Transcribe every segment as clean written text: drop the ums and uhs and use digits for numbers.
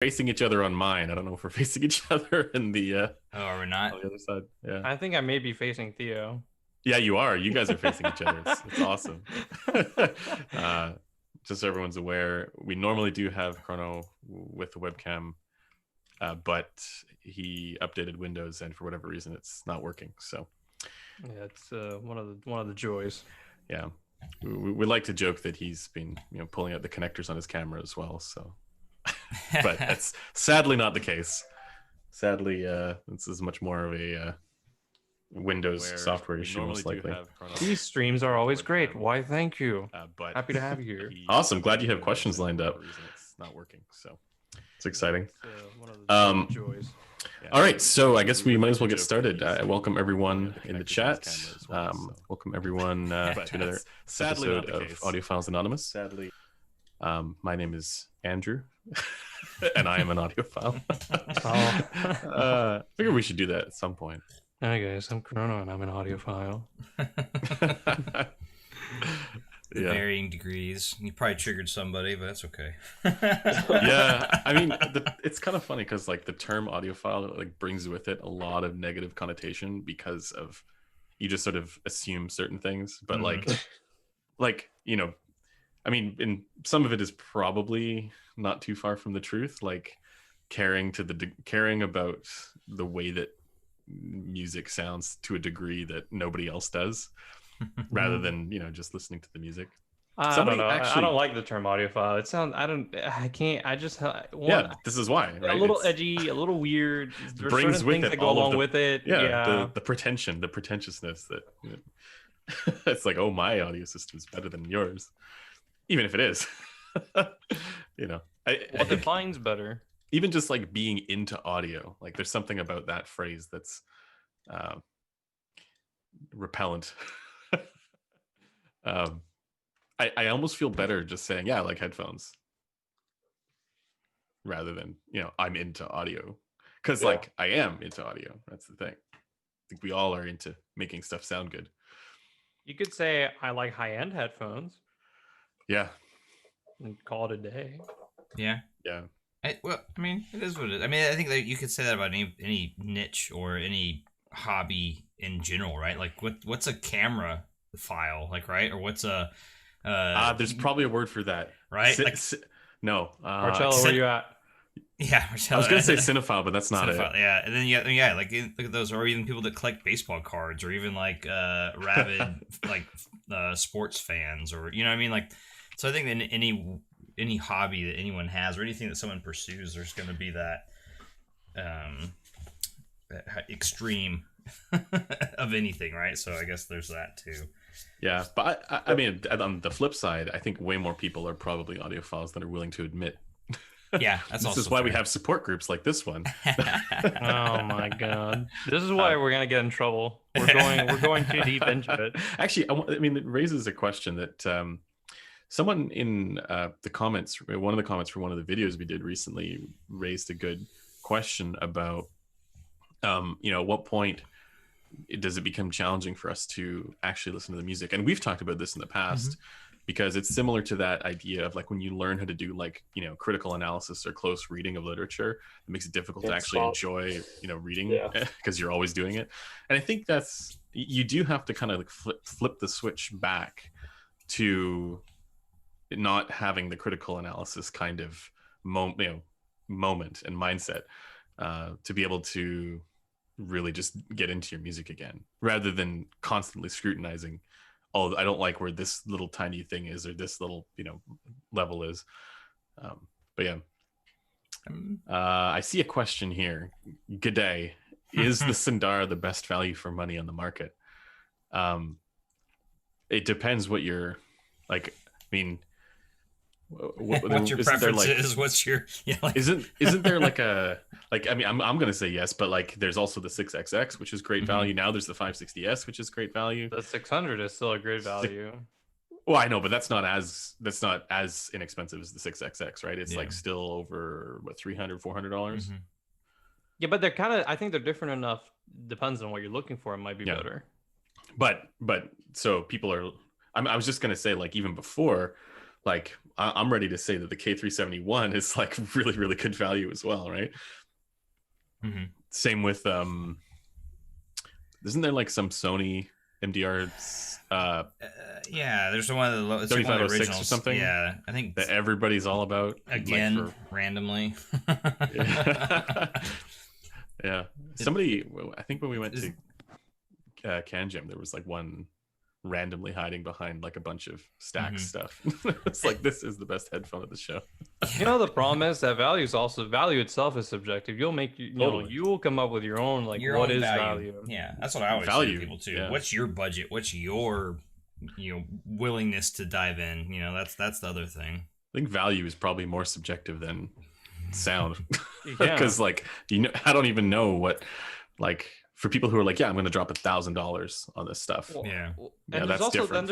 facing each other on mine. I don't know if we're facing each other in the Oh, are we on not? the other side. Yeah. I think I may be facing Theo. Yeah, you are. You guys are facing each other. It's awesome. uh, just so everyone's aware, we normally do have Chrono with the webcam, but he updated Windows, and for whatever reason, it's not working. So, Yeah, it's one of the joys. yeah, we like to joke that he's been pulling out the connectors on his camera as well. So, but that's sadly not the case. Sadly, this is much more of a Windows software issue, most likely. These streams are always great. Why, thank you. But Happy to have you here. Awesome. Glad you have questions lined up. It's not working, so it's exciting. One of the joys. All right, so I guess we might as well get started. Welcome everyone in the chat. Welcome everyone to another episode of Audiophiles Anonymous. Sadly, my name is Andrew, and I am an audiophile. I figure we should do that at some point. Hi guys, I'm Chrono and I'm an audiophile. Yeah. Varying degrees. You probably triggered somebody, but that's okay. Yeah, I mean, it's kind of funny because like the term audiophile like brings with it a lot of negative connotation because of you just sort of assume certain things, but like I mean, in some of it is probably not too far from the truth. Like caring about the way that music sounds to a degree that nobody else does, rather than just listening to the music. I don't know. I don't like the term audiophile. It sounds. I can't. I just. Yeah, this is why. Right? A little edgy, a little weird. There's brings with things it that go along with it. Yeah, the pretentiousness that it's like, oh, my audio system is better than yours, even if it is. What defines better? Even just like being into audio, like there's something about that phrase that's repellent. I almost feel better just saying, yeah, I like headphones, rather than I'm into audio, because like I am into audio. That's the thing. I think we all are into making stuff sound good. You could say I like high-end headphones. Yeah. And call it a day. Yeah. Yeah. Well, I mean, it is what it is. I mean, I think that you could say that about any niche or any hobby in general, right? Like, what's a camera file, like, right? Or what's a... there's probably a word for that. Right? No. Marcello, where you at? Yeah, Marcello. I was going to say cinephile, but that's not cinephile, it. Yeah, and then, like, look at those, or even people that collect baseball cards, or even, like, rabid, like, sports fans, or, you know what I mean? Like, so I think that any hobby that anyone has or anything that someone pursues, there's going to be that extreme of anything, right? So I guess there's that too. Yeah, but I mean, on the flip side, I think way more people are probably audiophiles than are willing to admit. Yeah, that's this also is why fair. we have support groups like this one. Oh my god, this is why we're gonna get in trouble. We're going too deep into it. Actually, I mean, it raises a question that someone in the comments, one of the comments for one of the videos we did recently, raised a good question about, at what point does it become challenging for us to actually listen to the music? And we've talked about this in the past, because it's similar to that idea of like when you learn how to do like, critical analysis or close reading of literature, it makes it difficult to actually enjoy, reading, because you're always doing it. And I think you do have to kind of like flip the switch back to not having the critical analysis kind of moment and mindset to be able to really just get into your music again, rather than constantly scrutinizing, oh, I don't like where this little tiny thing is, or this little level is. But yeah, I see a question here. G'day, is the Sundara the best value for money on the market? It depends what you're like. I mean, what your preference is, what's your isn't there like a I mean, I'm gonna say yes, but like there's also the 6XX, which is great value. Now there's the 560S, which is great value. The 600 is still a great value. Well, I know, but that's not as inexpensive as the 6XX, right? It's like still over what, $300-$400. Yeah, but they're kind of, I think they're different enough. Depends on what you're looking for. It might be better. But so people are, I was just gonna say, like, even before, like I'm ready to say that the K371 is like really, really good value as well, right? Mm-hmm. Same with isn't there like some Sony MDR yeah, there's one of the, it's like one of the 3506 originals or something? Yeah, I think that everybody's all about again like randomly. Yeah. Somebody, I think when we went to CanJam, there was like one randomly hiding behind like a bunch of stack stuff. It's like, this is the best headphone of the show. You know, the problem is that value itself is subjective. You'll make you know, you will come up with your own like your what own is value. value. Yeah, that's what I always say to people too. Yeah. What's your budget? What's your willingness to dive in? That's the other thing. I think value is probably more subjective than sound. Yeah. Because like, I don't even know what, like, for people who are like, yeah, I'm going to drop $1,000 on this stuff. Well, Yeah. And that's there's also different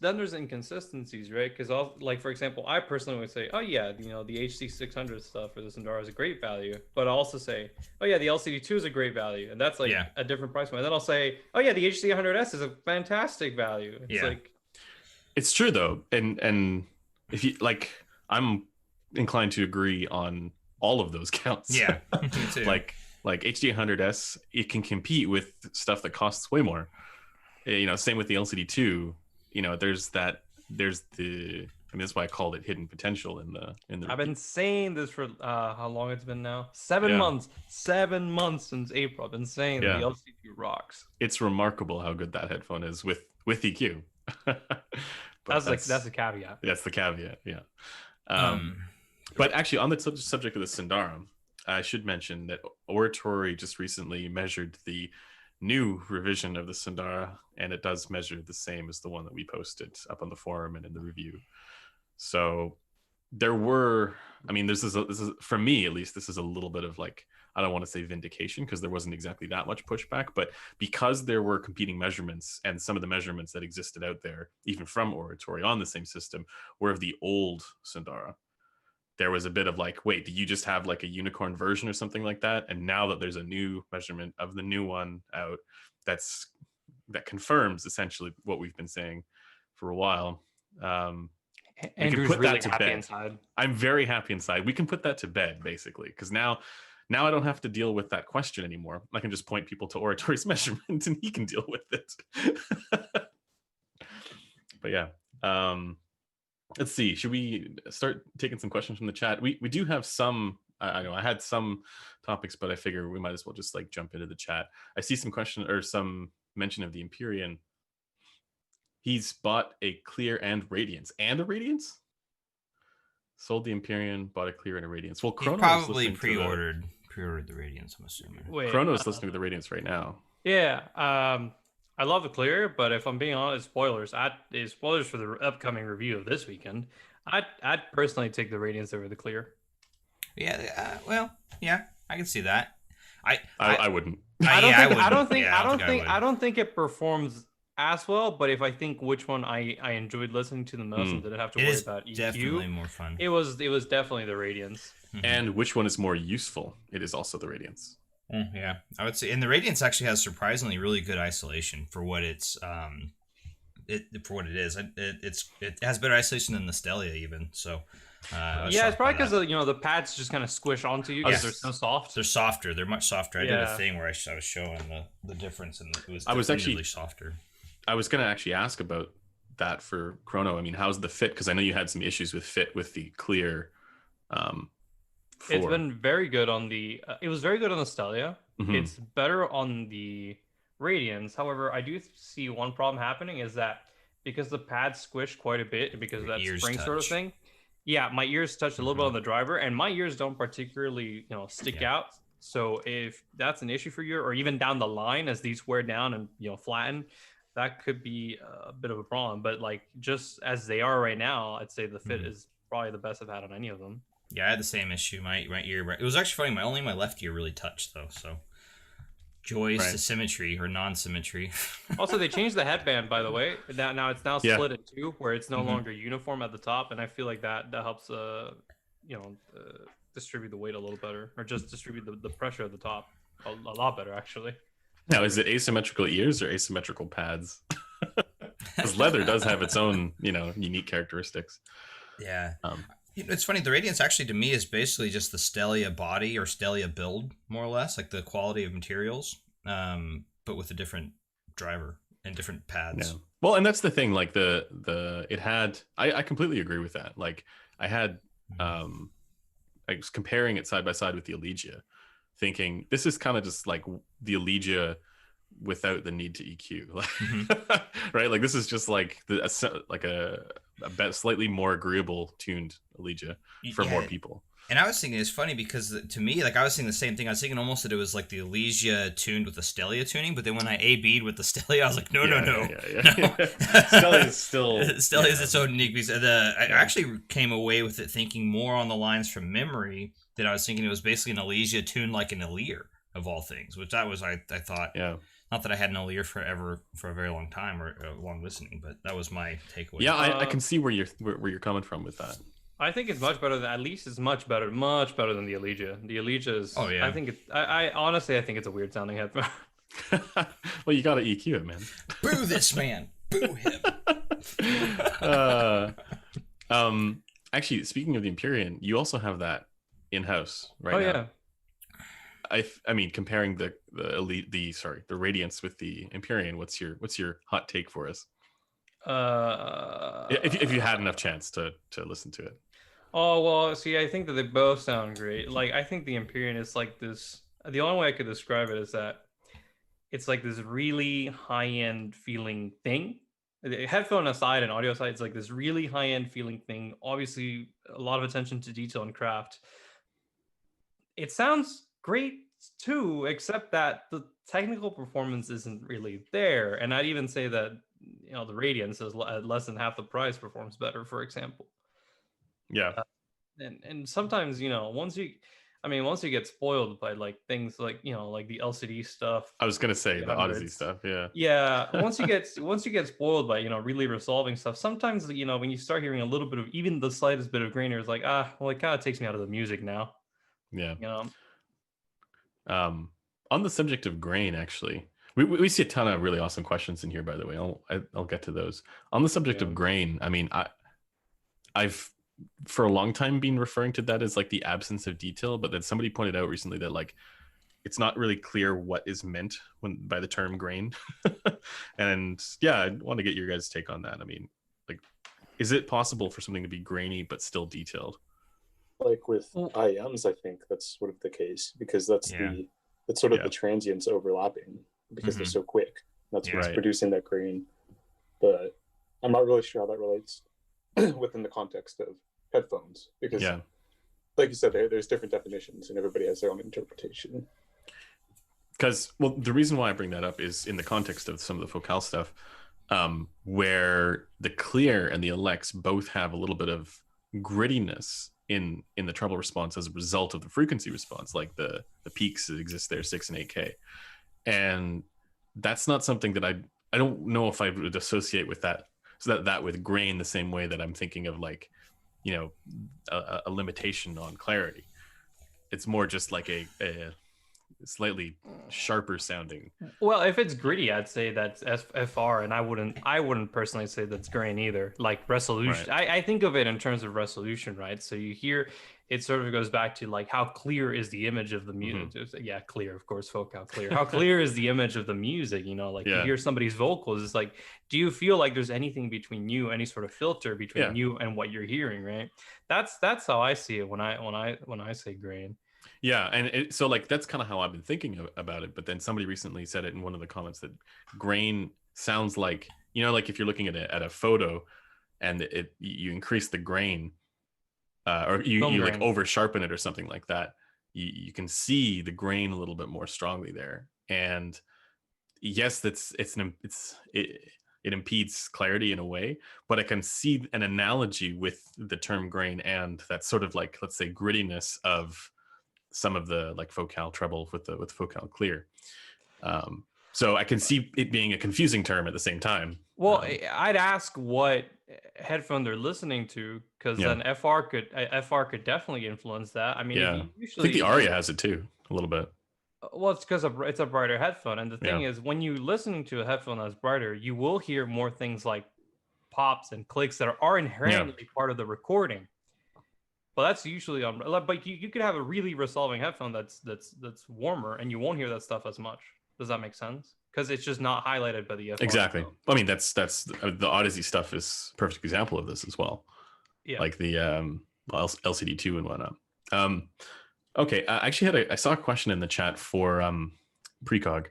then there's inconsistencies, right? Because like for example, I personally would say, oh yeah, the HC600 stuff for the Sundara is a great value, but I'll also say, oh yeah, the LCD2 is a great value, and that's like a different price point. And then I'll say, oh yeah, the HC100S is a fantastic value. It's like, it's true though, and if you like, I'm inclined to agree on all of those counts. Yeah, me too. like HD100S, it can compete with stuff that costs way more. Same with the LCD2. There's the, that's why I called it hidden potential in the. I've been saying this for how long it's been now? 7 months. 7 months since April. I've been saying that the LCD2 rocks. It's remarkable how good that headphone is with EQ. that's the caveat. That's the caveat. Yeah. But actually, on the subject of the Sundara, I should mention that Oratory just recently measured the new revision of the Sundara, and it does measure the same as the one that we posted up on the forum and in the review. So there were, this is for me at least, this is a little bit of like, I don't want to say vindication because there wasn't exactly that much pushback, but because there were competing measurements, and some of the measurements that existed out there, even from Oratory on the same system, were of the old Sundara. There was a bit of like, wait, do you just have like a unicorn version or something like that? And now that there's a new measurement of the new one out, that confirms essentially what we've been saying for a while. Andrew's put really that to happy bed. inside. I'm very happy inside. We can put that to bed basically, because now I don't have to deal with that question anymore. I can just point people to Oratory's measurement and he can deal with it. But yeah. Let's see. Should we start taking some questions from the chat? We do have some. I know I had some topics, but I figure we might as well just like jump into the chat. I see some question or some mention of the Empyrean. He's bought a Clear and Radiance and a Radiance. Sold the Empyrean, bought a Clear and a Radiance. Well, Chrono probably pre-ordered the Radiance. I'm assuming. Wait, Chrono's listening to the Radiance right now. Yeah. I love the Clear, but if I'm being honest, spoilers for the upcoming review of this weekend. I'd personally take the Radiance over the Clear. Yeah, I can see that. I wouldn't. I don't think it performs as well. But if I think which one I enjoyed listening to the most and didn't have to worry about EQ, definitely more fun. It was definitely the Radiance. And which one is more useful? It is also the Radiance. Yeah, I would say, and the Radiance actually has surprisingly really good isolation for what it's for what it is. It has better isolation than the Stellia even. So it's probably because the pads just kind of squish onto you because they're so soft. They're softer. They're much softer. I did a thing where I was showing the difference, and it was actually softer. I was going to actually ask about that for Chrono. How's the fit? Because I know you had some issues with fit with the Clear. It's been very good on the. It was very good on the Stellia. It's better on the Radiance. However, I do see one problem happening is that because the pads squish quite a bit because of that spring sort of thing. Yeah, my ears touched a little bit on the driver, and my ears don't particularly stick out. So if that's an issue for you, or even down the line as these wear down and flatten, that could be a bit of a problem. But like just as they are right now, I'd say the fit is probably the best I've had on any of them. Yeah, I had the same issue. My ear. It was actually funny. Only my left ear really touched though. So joys to symmetry or non-symmetry. Also, they changed the headband, by the way. Now it's split in two, where it's no longer uniform at the top, and I feel like that helps distribute the weight a little better, or just distribute the pressure at the top a lot better actually. Now, is it asymmetrical ears or asymmetrical pads? Because leather does have its own unique characteristics. Yeah. Um, It's funny. The Radiance actually, to me, is basically just the Stellia body or Stellia build, more or less, like the quality of materials, but with a different driver and different pads. yeah. Well, and that's the thing. Like it had. I completely agree with that. Like I had. I was comparing it side by side with the Elegia, thinking this is kind of just like the Elegia without the need to EQ, right? Like this is just like a slightly more agreeable tuned Elegia for more people. And I was thinking it's funny because to me, like I was thinking the same thing. I was thinking almost that it was like the Elegia tuned with the Stellia tuning, but then when I A/B'd with the Stellia, I was like, no. Stellia is still Stellia is its own unique beast. I actually came away with it thinking more on the lines from memory that I was thinking it was basically an Elegia tuned like an Elir of all things, which that was I thought. Yeah. Not that I had an Elir for a very long time or long listening, but that was my takeaway. Yeah, I can see where you're coming from with that. I think it's much better than, at least it's much better than the Elegia. The Elegia is, oh yeah. I honestly, I think it's a weird sounding headphone. Well, you got to EQ it, man. Boo this man. Boo him. Actually, speaking of the Empyrean, you also have that in-house right now. Yeah. I mean, comparing the Radiance with the Empyrean, what's your hot take for us? If you had enough chance to listen to it. Oh well, see, I think that they both sound great. Like I think the Empyrean is like this. The only way I could describe it is that it's like this really high-end feeling thing. The headphone aside and audio aside, it's like this really high-end feeling thing. Obviously, a lot of attention to detail and craft. It sounds great too, except that the technical performance isn't really there. And I'd even say that the Radiance is at less than half the price performs better, for example. Yeah. And sometimes once you get spoiled by like things like like the LCD stuff. I was gonna say the Odyssey stuff. Yeah. Once you get spoiled by really resolving stuff, sometimes when you start hearing a little bit of even the slightest bit of grain, it's like well, it kind of takes me out of the music now. Yeah. On the subject of grain, actually, we see a ton of really awesome questions in here. By the way, I'll get to those. On the subject of grain, I mean, I've for a long time been referring to that as like the absence of detail, but then somebody pointed out recently that like it's not really clear what is meant by the term grain. And yeah, I want to get your guys' take on that. I mean, like, is it possible for something to be grainy but still detailed? Like with IMs, I think that's sort of the case, because that's sort of the transients overlapping because they're so quick. That's what's producing that grain. But I'm not really sure how that relates within the context of headphones, because like you said, there's different definitions and everybody has their own interpretation. Because, well, the reason why I bring that up is in the context of some of the focal stuff, where the clear and the Alex both have a little bit of grittiness in the treble response as a result of the frequency response, like the peaks that exist there, 6 and 8K. And that's not something that I don't know if I would associate with that, so that with grain the same way that I'm thinking of like, a limitation on clarity. It's more just like a slightly sharper sounding. Well, if it's gritty, I'd say that's FR, and I wouldn't personally say that's grain either. Like resolution, I think of it in terms of resolution, right? So you hear it sort of goes back to like how clear is the image of the music. Yeah, clear, of course, focal clear. How clear is the image of the music? Like you hear somebody's vocals, it's like, do you feel like there's anything between you, any sort of filter between you and what you're hearing, right? That's how I see it when I say grain. Yeah, and so like that's kind of how I've been thinking about it. But then somebody recently said it in one of the comments that grain sounds like, like if you're looking at a photo and you increase the grain, or you like over sharpen it or something like that, you can see the grain a little bit more strongly there. And yes, it impedes clarity in a way, but I can see an analogy with the term grain and that sort of like, let's say, grittiness of some of the like focal treble with focal clear. So I can see it being a confusing term at the same time. Well, I'd ask what headphone they're listening to, because then FR could definitely influence that. I mean, I think the Aria has it too a little bit. Well, it's because it's a brighter headphone, and the thing is, when you're listening to a headphone that's brighter, you will hear more things like pops and clicks that are inherently part of the recording. But that's usually on. But you could have a really resolving headphone that's warmer, and you won't hear that stuff as much. Does that make sense? Because it's just not highlighted by the FR. Exactly. I mean, that's the Odyssey stuff is a perfect example of this as well. Yeah. Like the LCD2 and whatnot. Okay. I actually I saw a question in the chat for Precog.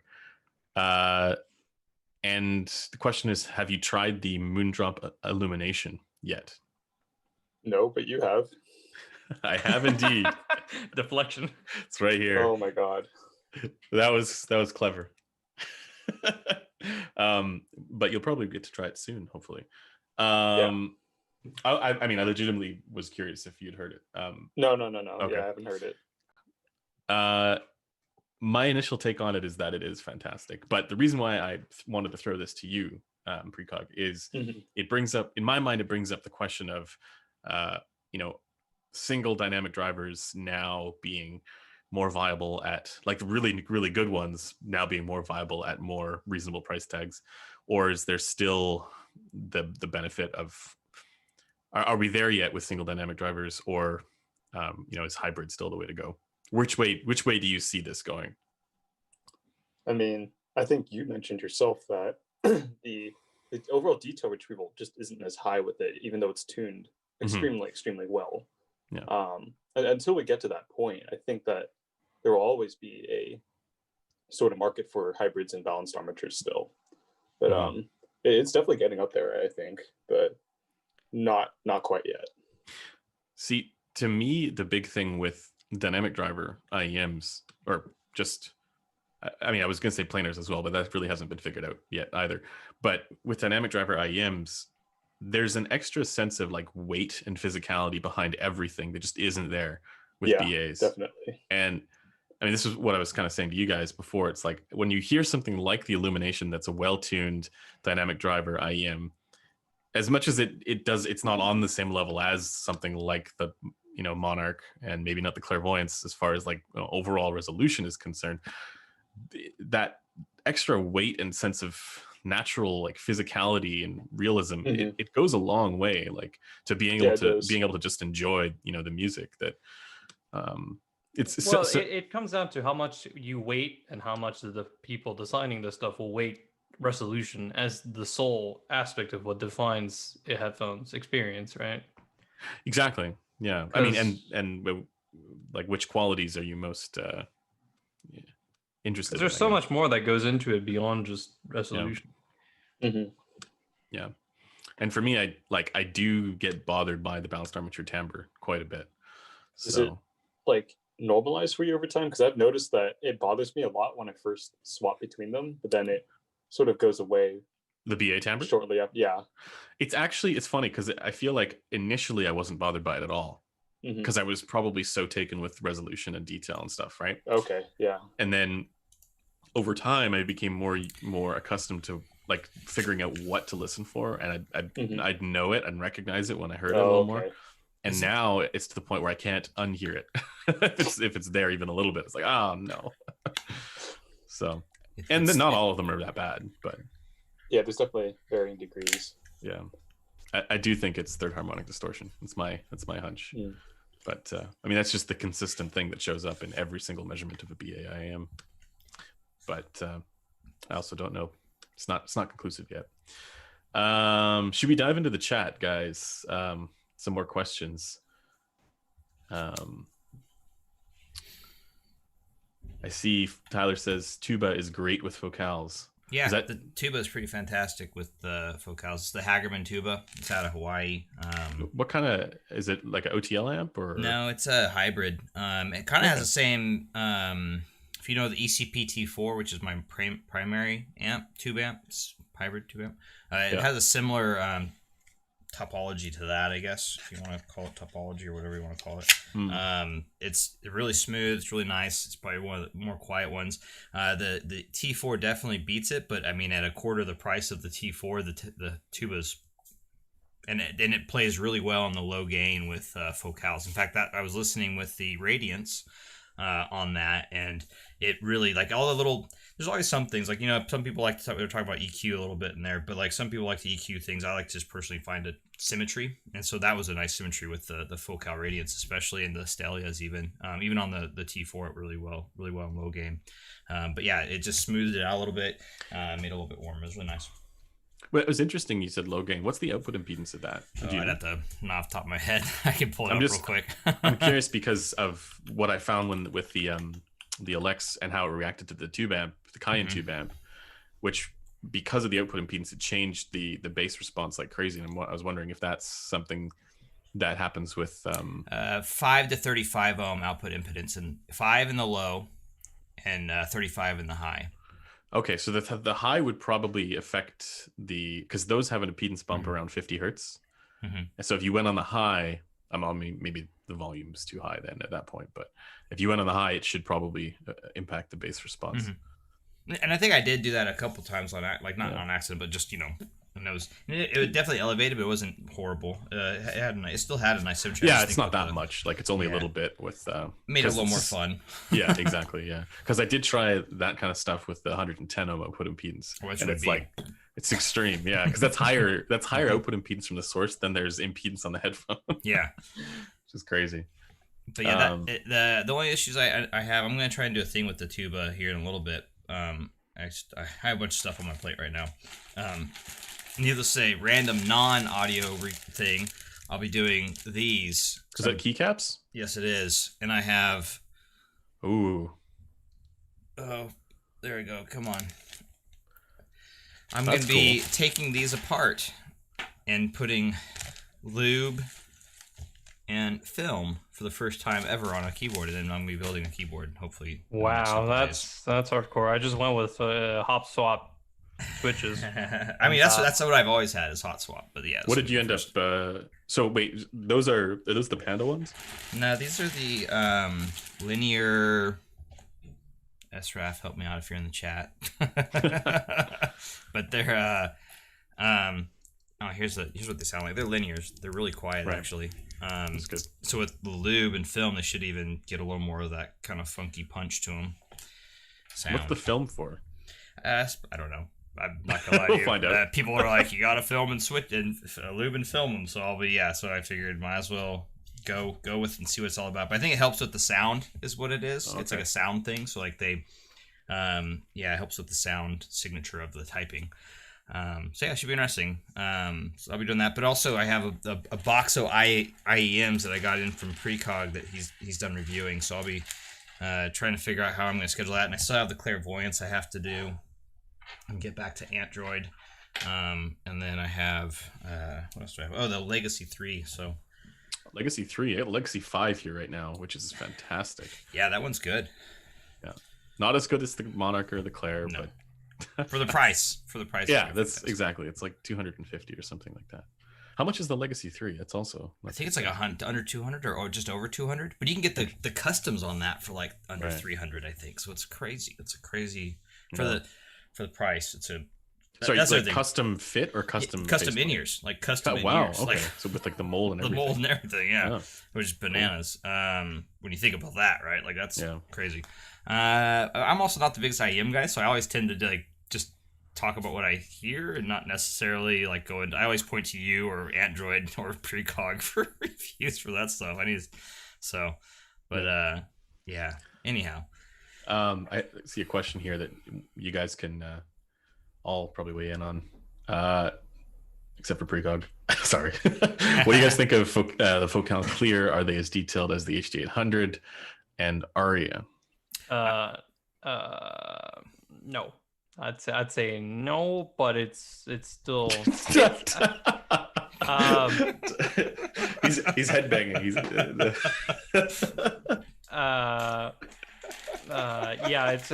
And the question is, have you tried the Moondrop illumination yet? No, but you have. I have indeed. Deflection. It's right here. Oh my god. That was clever. But you'll probably get to try it soon, hopefully. I mean, I legitimately was curious if you'd heard it. No. Okay. Yeah, I haven't heard it. My initial take on it is that it is fantastic. But the reason why I wanted to throw this to you, Precog, is it brings up, in my mind, it brings up the question of, single dynamic drivers now being more viable at, like, the really, really good ones now being more viable at more reasonable price tags. Or is there still the benefit of, are we there yet with single dynamic drivers, or is hybrid still the way to go? Which way do you see this going? I mean, I think you mentioned yourself that the overall detail retrieval just isn't as high with it, even though it's tuned extremely well. Yeah. And until we get to that point, I think that there will always be a sort of market for hybrids and balanced armatures still. But it's definitely getting up there, I think, but not quite yet. See, to me, the big thing with dynamic driver IEMs, or just, I mean, I was going to say planars as well, but that really hasn't been figured out yet either. But with dynamic driver IEMs, there's an extra sense of like weight and physicality behind everything that just isn't there with BAs. Definitely. And I mean, this is what I was kind of saying to you guys before. It's like when you hear something like the Illumination that's a well-tuned dynamic driver IEM, as much as it does, it's not on the same level as something like the Monarch, and maybe not the Clairvoyance as far as like overall resolution is concerned. That extra weight and sense of natural like physicality and realism, it goes a long way, like to being able to just enjoy the music that it comes down to how much you weight and how much the people designing this stuff will weight resolution as the sole aspect of what defines a headphones experience, right? Exactly. Yeah. I mean, and like, which qualities are you most interested in? There's so much more that goes into it beyond just resolution. Yeah. And for me, I do get bothered by the balanced armature timbre quite a bit. Is it like normalized for you over time? Because I've noticed that it bothers me a lot when I first swap between them, but then it sort of goes away. The BA timbre? Shortly up, yeah. It's funny because I feel like initially I wasn't bothered by it at all, because I was probably so taken with resolution and detail and stuff, right? Okay, yeah. And then over time, I became more accustomed to like figuring out what to listen for, and I'd know it and recognize it when I heard it a little more. And now it's to the point where I can't unhear it if it's there even a little bit. It's like, oh no. So, and then not all of them are that bad, but yeah, there's definitely varying degrees. Yeah, I do think it's third harmonic distortion. That's my hunch. But I mean, that's just the consistent thing that shows up in every single measurement of a BAIM. But I also don't know. It's not conclusive yet. Should we dive into the chat, guys? Some more questions. I see Tyler says tuba is great with focals. Yeah, the tuba is pretty fantastic with the focals. It's the Hagerman tuba. It's out of Hawaii. What kind of, is it like an OTL amp or? No, it's a hybrid. It kind of has the same, if you know the ECP T4, which is my primary tube amp, it's hybrid tube amp. It has a similar topology to that, I guess, if you want to call it topology or whatever you want to call it. It's really smooth. It's really nice. It's probably one of the more quiet ones. The T4 definitely beats it, but I mean, at a quarter the price of the T4, the tuba's, and it plays really well on the low gain with focals. In fact, that I was listening with the Radiance on that, and it really like all the little. There's always some things like, you know, some people like to talk, we were talking about EQ a little bit in there, but like some people like to EQ things. I like to just personally find a symmetry, and so that was a nice symmetry with the focal Radiance, especially, and the Stelias even on the T4 it really well in low gain. But yeah, it just smoothed it out a little bit, made it a little bit warmer. It was really nice. Well, it was interesting you said low gain. What's the output impedance of that? I'd have to, not off the top of my head. I can pull it up real quick. I'm curious because of what I found with the Alex and how it reacted to the tube amp, the Cayenne tube amp, which because of the output impedance, it changed the bass response like crazy. And I was wondering if that's something that happens with 5 to 35 ohm output impedance, and 5 in the low and 35 in the high. Okay, so the high would probably affect because those have an impedance bump around 50 hertz. And so if you went on the high, maybe the volume's too high then at that point, but if you went on the high, it should probably impact the bass response. And I think I did do that a couple times on on accident, but just, you know, and it was definitely elevated, but it wasn't horrible. It still had a nice symmetry. Yeah, it's not that much. Like it's only a little bit with made it a little more fun. Yeah, exactly. Yeah, because I did try that kind of stuff with the 110 ohm output impedance, and it's like it's extreme. Yeah, because that's higher output impedance from the source than there's impedance on the headphone. Yeah, which is crazy. But yeah, the only issues I have, I'm going to try and do a thing with the tuba here in a little bit. I have a bunch of stuff on my plate right now. Needless to say, random non-audio thing. I'll be doing these. Is that keycaps? Yes, it is. And I have. Ooh. Oh, there we go. Come on. I'm going to be taking these apart and putting lube and film for the first time ever on a keyboard, and then I'm going to be building a keyboard, hopefully. Wow, that's hardcore. I just went with hop swap switches. I mean, that's what I've always had is hot swap, but yeah. What did you end up? So wait, are those the Panda ones? No, these are the linear. SRAF, help me out if you're in the chat. But they're here's what they sound like. They're linears. They're really quiet, actually. That's good. So with the lube and film, they should even get a little more of that kind of funky punch to them. What's the film for? I don't know. I'm not gonna lie to you. We'll find out. People are like, you gotta film and switch and lube and film them. So so I figured might as well go with and see what it's all about. But I think it helps with the sound is what it is. Okay. It's like a sound thing. So like it helps with the sound signature of the typing. So yeah, it should be interesting. So I'll be doing that. But also I have a box of IEMs that I got in from Precog that he's done reviewing. So I'll be trying to figure out how I'm going to schedule that. And I still have the clairvoyance I have to do and get back to Android. And then I have what else do I have? Oh, the Legacy 3. So Legacy 3. I have Legacy 5 here right now, which is fantastic. Yeah, that one's good. Yeah, not as good as the Monarch or the Claire, no. But for the price. Yeah, that's exactly. It's like 250 or something like that. How much is the Legacy 3? That's also. I think it's like under 200 or just over 200. But you can get the customs on that for like under 300, I think. So it's crazy. It's a crazy for the price. It's a. Sorry, that's like custom fit or custom in-ears, like custom in-ears. Wow, okay. Like, so with like the mold and everything. Yeah. Which is bananas. When you think about that, right? Like that's crazy. I'm also not the biggest IEM guy, so I always tend to like just talk about what I hear and not necessarily like go into. I always point to you or Android or Precog for reviews for that stuff. Anyhow. I see a question here that you guys can all probably weigh in on, except for Precog. Sorry. What do you guys think of the Focal Clear? Are they as detailed as the HD800 and Aria? No. I'd say no, but it's still. He's headbanging. Yeah, it's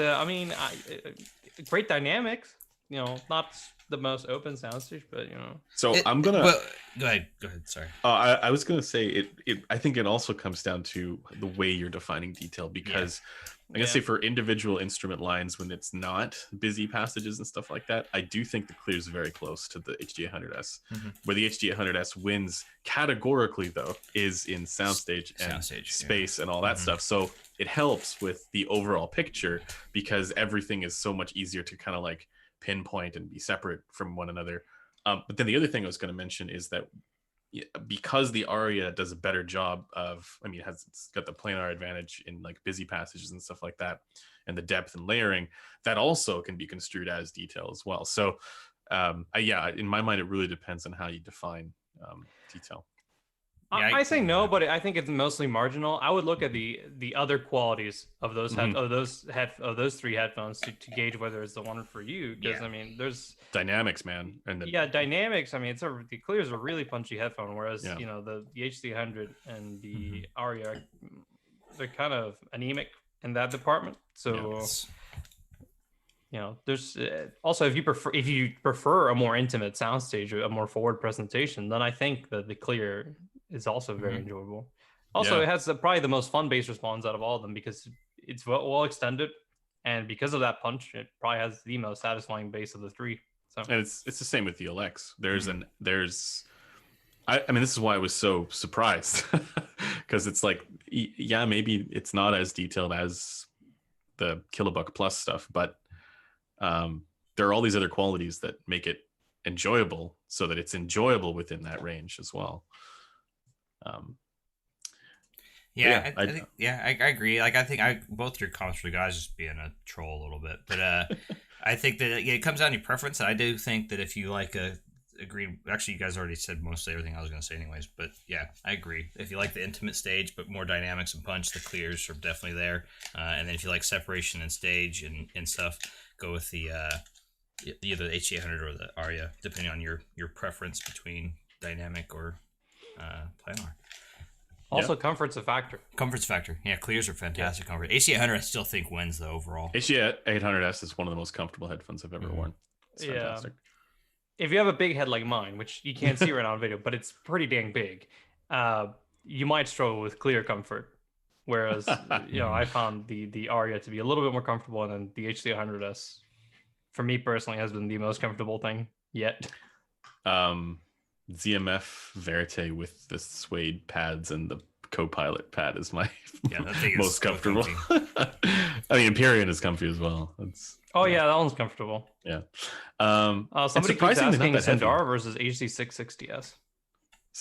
great dynamics. not the most open soundstage, but So I'm gonna go ahead. Sorry. I was gonna say I think it also comes down to the way you're defining detail, because I'm gonna say for individual instrument lines, when it's not busy passages and stuff like that, I do think the clear is very close to the HD800S. Where the HD800S wins categorically, though, is in soundstage and space and all that stuff. So it helps with the overall picture, because everything is so much easier to kind of like pinpoint and be separate from one another. But then the other thing I was going to mention is that because the Aria does a better job of, it's got the planar advantage in like busy passages and stuff like that, and the depth and layering, that also can be construed as detail as well. So in my mind, it really depends on how you define detail. I say no, but I think it's mostly marginal. I would look at the other qualities of those those three headphones to gauge whether it's the one for you. Because there's dynamics, man, and dynamics. The Clear is a really punchy headphone, whereas the HD100 and the Aria, they're kind of anemic in that department. So there's also if you prefer a more intimate soundstage, a more forward presentation, then I think that the Clear is also very enjoyable. Also, it has probably the most fun bass response out of all of them, because it's well extended, and because of that punch, it probably has the most satisfying bass of the three. So, and it's the same with the LX. This is why I was so surprised, because it's like, maybe it's not as detailed as the Kilobuck Plus stuff, but there are all these other qualities that make it enjoyable, so that it's enjoyable within that range as well. I agree. Like, I think both your comments were guys just being a troll a little bit, but I think that it comes down to your preference. And I do think that if you like actually, you guys already said mostly everything I was going to say anyways, but I agree. If you like the intimate stage but more dynamics and punch, the Clears are definitely there. And then if you like separation and stage and stuff, go with the either the HD800 or the Aria, depending on your preference between dynamic or planar. Also, comfort's a factor. Comfort's a factor. Yeah, Clears are fantastic. Comfort. HD800 I still think wins the overall. HD800S is one of the most comfortable headphones I've ever worn. It's fantastic. If you have a big head like mine, which you can't see right now on video, but it's pretty dang big, you might struggle with Clear comfort. Whereas, I found the Aria to be a little bit more comfortable, and then the HD800S, for me personally, has been the most comfortable thing yet. ZMF Verite with the suede pads and the Copilot pad is my most comfortable. Empyrean is comfy as well. That one's comfortable. Yeah. Somebody keeps asking Sundara versus HD660S.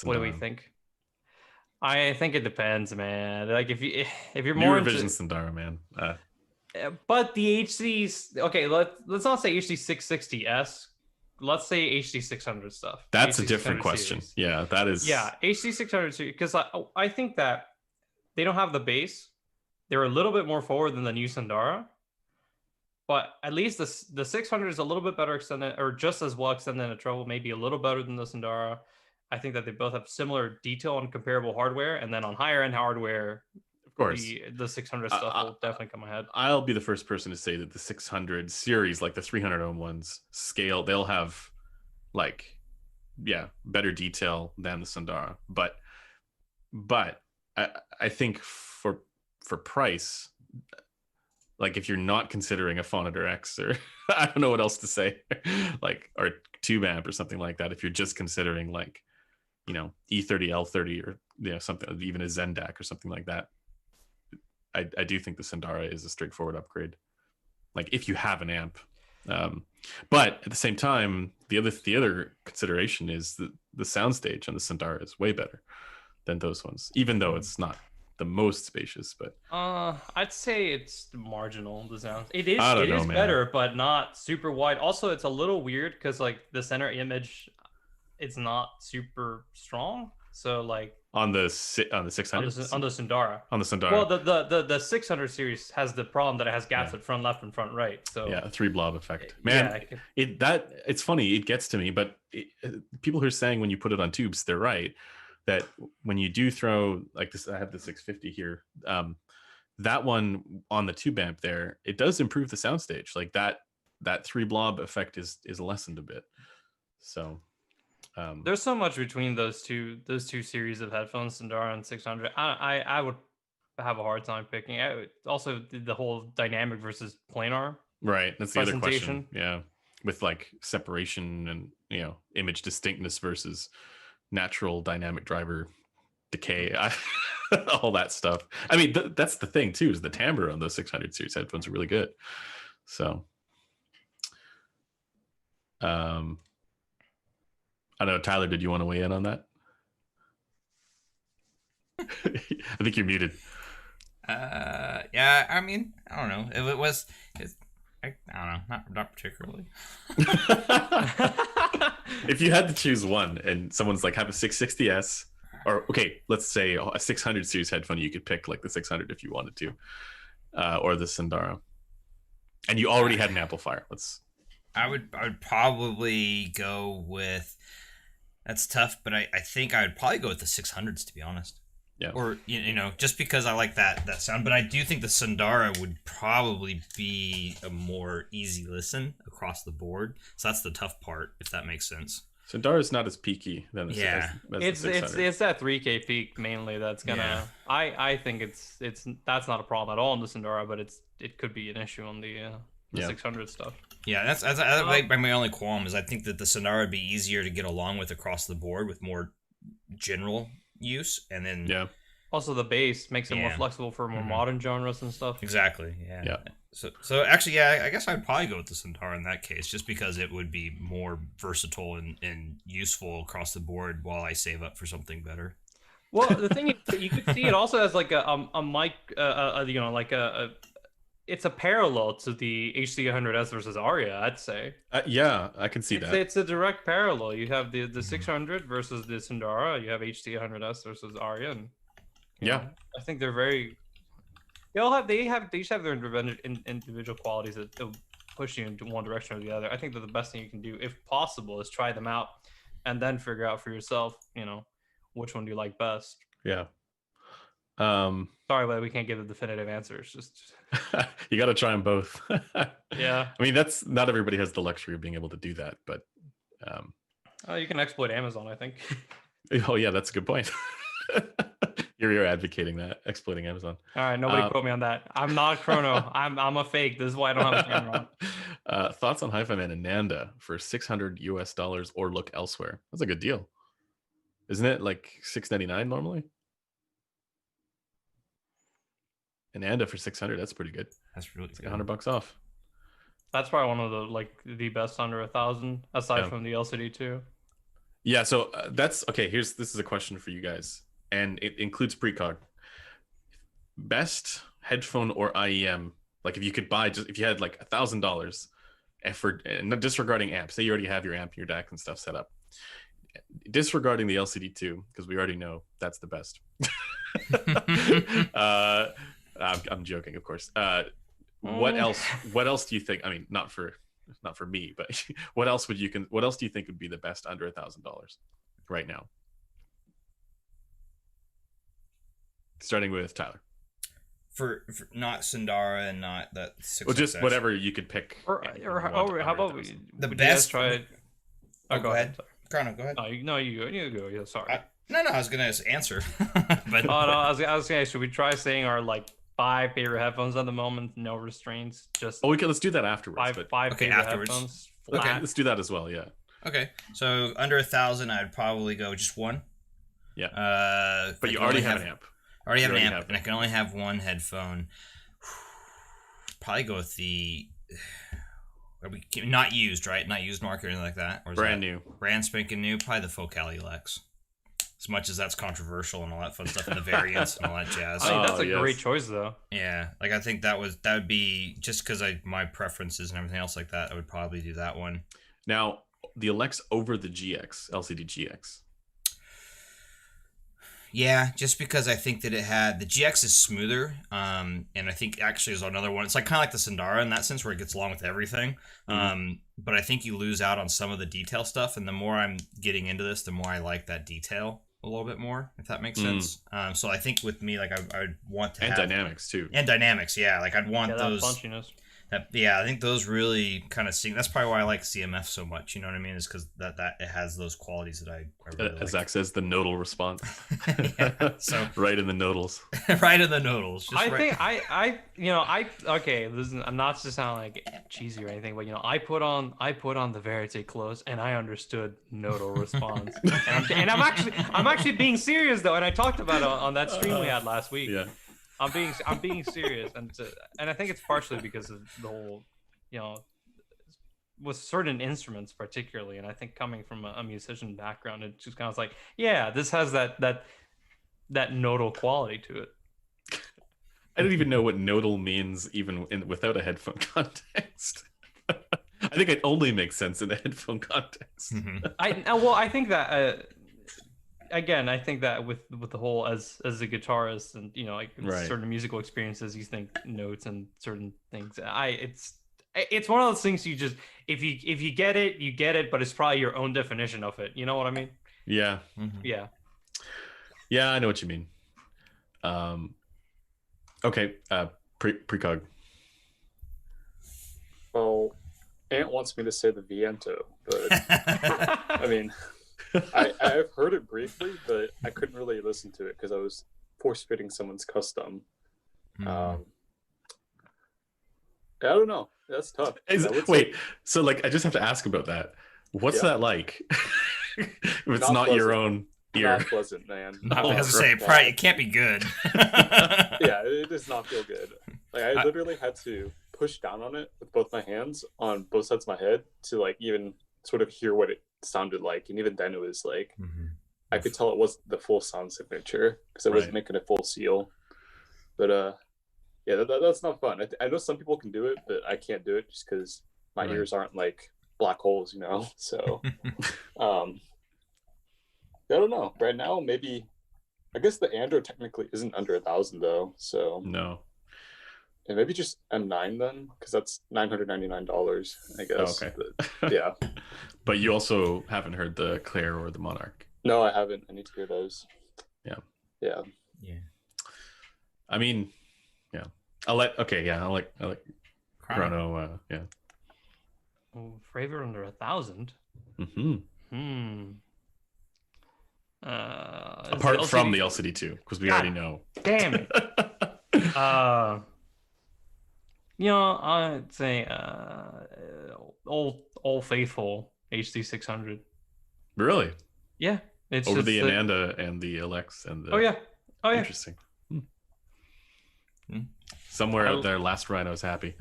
What do we think? I think it depends, man. Like if you're more revision Sundara, man. But the HD's let's not say HD660S. Let's say HD600 stuff. That's a different question. Series. Yeah, that is. Yeah, HD600 series, because I think that they don't have the bass. They're a little bit more forward than the new Sundara, but at least the 600 is a little bit better extended, or just as well extended in a treble, maybe a little better than the Sundara. I think that they both have similar detail on comparable hardware, and then on higher end hardware, of course, the 600 stuff will definitely come ahead. I'll be the first person to say that the 600 series, like the 300 ohm ones, scale, they'll have better detail than the Sundara. But I think for price, like if you're not considering a Phonitor X, or I don't know what else to say, like, or tube amp or something like that, if you're just considering like, E30, L30, or something, even a Zendak or something like that, I do think the Sundara is a straightforward upgrade, like if you have an amp. But at the same time, the other consideration is that the soundstage on the Sundara is way better than those ones, even though it's not the most spacious. But I'd say it's marginal. The sound it is better, but not super wide. Also, it's a little weird because like the center image, it's not super strong. So like on the 600 on the Sundara. On the Sundara. Well, the 600 series has the problem that it has gaps at front left and front right. So a 3 blob effect. Man, it's funny. It gets to me, but people who are saying when you put it on tubes, they're right. That when you do throw like this, I have the 650 here. That one on the tube amp there, it does improve the soundstage. Like that that 3 blob effect is lessened a bit. So there's so much between those two series of headphones, Sundara and 600. I would have a hard time picking. Also, the whole dynamic versus planar. Right, that's the other question. Yeah, with like separation and image distinctness versus natural dynamic driver decay, all that stuff. I mean, that's the thing too, is the timbre on those 600 series headphones are really good. So I don't know, Tyler, did you want to weigh in on that? I think you're muted. Yeah, I mean, I don't know. I don't know, not particularly. If you had to choose one and someone's like, have a 660S, or okay, let's say a 600 series headphone, you could pick like the 600 if you wanted to, or the Sundara, and you already had an amplifier. I would probably go with, that's tough, but I think I would probably go with the 600s, to be honest. Yeah. Or just because I like that sound, but I do think the Sundara would probably be a more easy listen across the board. So that's the tough part, if that makes sense. Sundara is not as peaky than it's that 3K peak mainly that's gonna. Yeah. I think that's not a problem at all in the Sundara, but it could be an issue on the 600 stuff. Yeah, that's my only qualm is I think that the Sundara would be easier to get along with across the board with more general use, and then also the bass makes it more flexible for more modern genres and stuff. Exactly. Yeah. So actually, I guess I'd probably go with the Sundara in that case, just because it would be more versatile and useful across the board while I save up for something better. Well, the thing is, you could see it also as like a mic, it's a parallel to the HC100S versus Aria, I'd say. Yeah, I can see that. It's a direct parallel. You have the 600 versus the Sundara. You have HC100S versus Aria. And, you know, I think they're very. They each have their individual qualities that push you into one direction or the other. I think that the best thing you can do, if possible, is try them out and then figure out for yourself, which one do you like best. Yeah. Sorry, but we can't give a definitive answer. It's just you got to try them both. Yeah. I mean, that's not everybody has the luxury of being able to do that, but you can exploit Amazon, I think. Oh yeah, that's a good point. You're advocating that, exploiting Amazon. All right, nobody quote me on that. I'm not a chrono. I'm a fake. This is why I don't have a camera on. Thoughts on Hi-Fi Man and Nanda for $600 or look elsewhere? That's a good deal, isn't it? Like $699 normally. And Nanda for 600, that's pretty good. That's really good. Like $100 off. That's probably one of the best under 1,000, aside from the LCD too. Yeah, so that's okay. This is a question for you guys, and it includes precog. Best headphone or IEM? Like if you could buy, if you had like $1,000 effort, and disregarding amp. Say you already have your amp, your DAC, and stuff set up. Disregarding the LCD too, because we already know that's the best. I'm joking, of course. What else do you think? I mean, not for me, but what else do you think would be the best under $1,000 right now? Starting with Tyler. For not Sundara and not that. Well, just whatever you could pick. Or how about the best? Try. Go ahead. Chrono, go ahead. No, you go. Yeah, sorry. I was gonna answer. But no, I was gonna. Should we try saying our 5 favorite headphones at the moment? No restraints. Just let's do that afterwards. Five favorite afterwards. Headphones. Okay, let's do that as well. Yeah. Okay, so under 1,000, I'd probably go just one. Yeah. But you already have an amp. Already have an amp, and I can only have one headphone. Probably go with the. Not used, right? Not used market or anything like that. Or brand new. Brand spanking new. Probably the Focali Lex. As much as that's controversial and all that fun stuff, and the variants and all that jazz. I think that's a great choice, though. Yeah, I think that would be just because my preferences and everything else like that. I would probably do that one. Now, the Alex over the GX, LCD GX. Yeah, just because I think that it had the GX is smoother, and I think actually is another one. It's kind of like the Sundara in that sense, where it gets along with everything. But I think you lose out on some of the detail stuff, and the more I'm getting into this, the more I like that detail a little bit more, if that makes sense. So I think with me, I would want to have dynamics too, and dynamics, yeah. I'd want those punchiness. I think those really kind of sing. That's probably why I like CMF so much. You know what I mean? Is because that it has those qualities that I really like. As Zach says, the nodal response. So right in the nodals. Right in the nodals. Okay. Listen, I'm not to sound like cheesy or anything, but I put on the Verite close, and I understood nodal response. and I'm actually being serious though, and I talked about it on that stream we had last week. Yeah. I'm being serious, and I think it's partially because of the whole, with certain instruments particularly, and I think coming from a musician background, it just kind of like, yeah, this has that nodal quality to it. I don't even know what nodal means, even without a headphone context. I think it only makes sense in a headphone context. Mm-hmm. I think that. Again, I think that with the whole as a guitarist and certain musical experiences, you think notes and certain things. It's one of those things you just if you get it, you get it, but it's probably your own definition of it. You know what I mean? Yeah. Mm-hmm. Yeah, I know what you mean. Okay, precog. Well, Ant wants me to say the Viento, but I mean. I've heard it briefly, but I couldn't really listen to it because I was force-fitting someone's custom. I don't know. That's tough. So I just have to ask about that. What's that like? If it's not your own ear. Not pleasant, man. I was gonna say, probably it can't be good. Yeah, it does not feel good. I literally had to push down on it with both my hands on both sides of my head to even sort of hear what it sounded like, and even then it was I could tell it wasn't the full sound signature because I wasn't making a full seal. But that's not fun. I know some people can do it, but I can't do it just because my ears aren't like black holes, so I don't know. Right now, maybe I guess the Andro technically isn't under 1,000 though, so no. And maybe just M9 then, because that's $999, I guess. Oh, okay. But, yeah. But you also haven't heard the Claire or the Monarch. No, I haven't. I need to hear those. Yeah. Yeah. I mean, yeah. I like Chrono. Yeah. Fravor under 1,000. Apart from the LCD2, because we already know. Damn it. I'd say Old Faithful HD 600. Really? Yeah. It's over the Ananda and the Alex and the. Oh yeah. Interesting. Somewhere out there, Last Rhino's happy.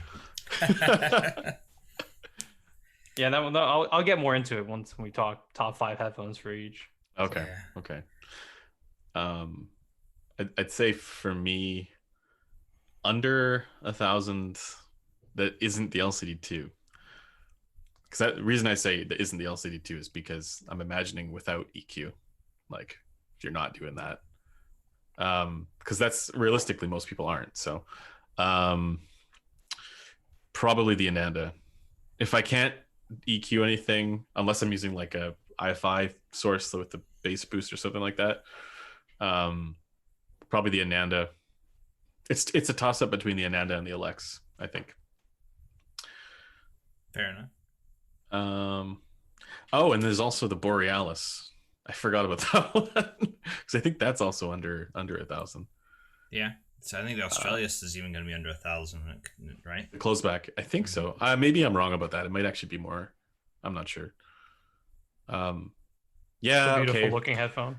Yeah, that one. I'll get more into it once we talk top 5 headphones for each. Okay. Okay. I'd say for me, under 1,000 that isn't the LCD2. Because the reason I say that isn't the LCD2 is because I'm imagining without EQ, if you're not doing that, because that's realistically most people aren't. So probably the Ananda. If I can't EQ anything, unless I'm using a IFI source with the bass boost or something like that, probably the Ananda. It's a toss up between the Ananda and the Alex, I think. Fair enough. And there's also the Borealis. I forgot about that one because I think that's also under 1,000. Yeah, so I think the Australis is even going to be under 1,000, right? The closeback, I think so. Maybe I'm wrong about that. It might actually be more. I'm not sure. Yeah, it's a beautiful looking headphone.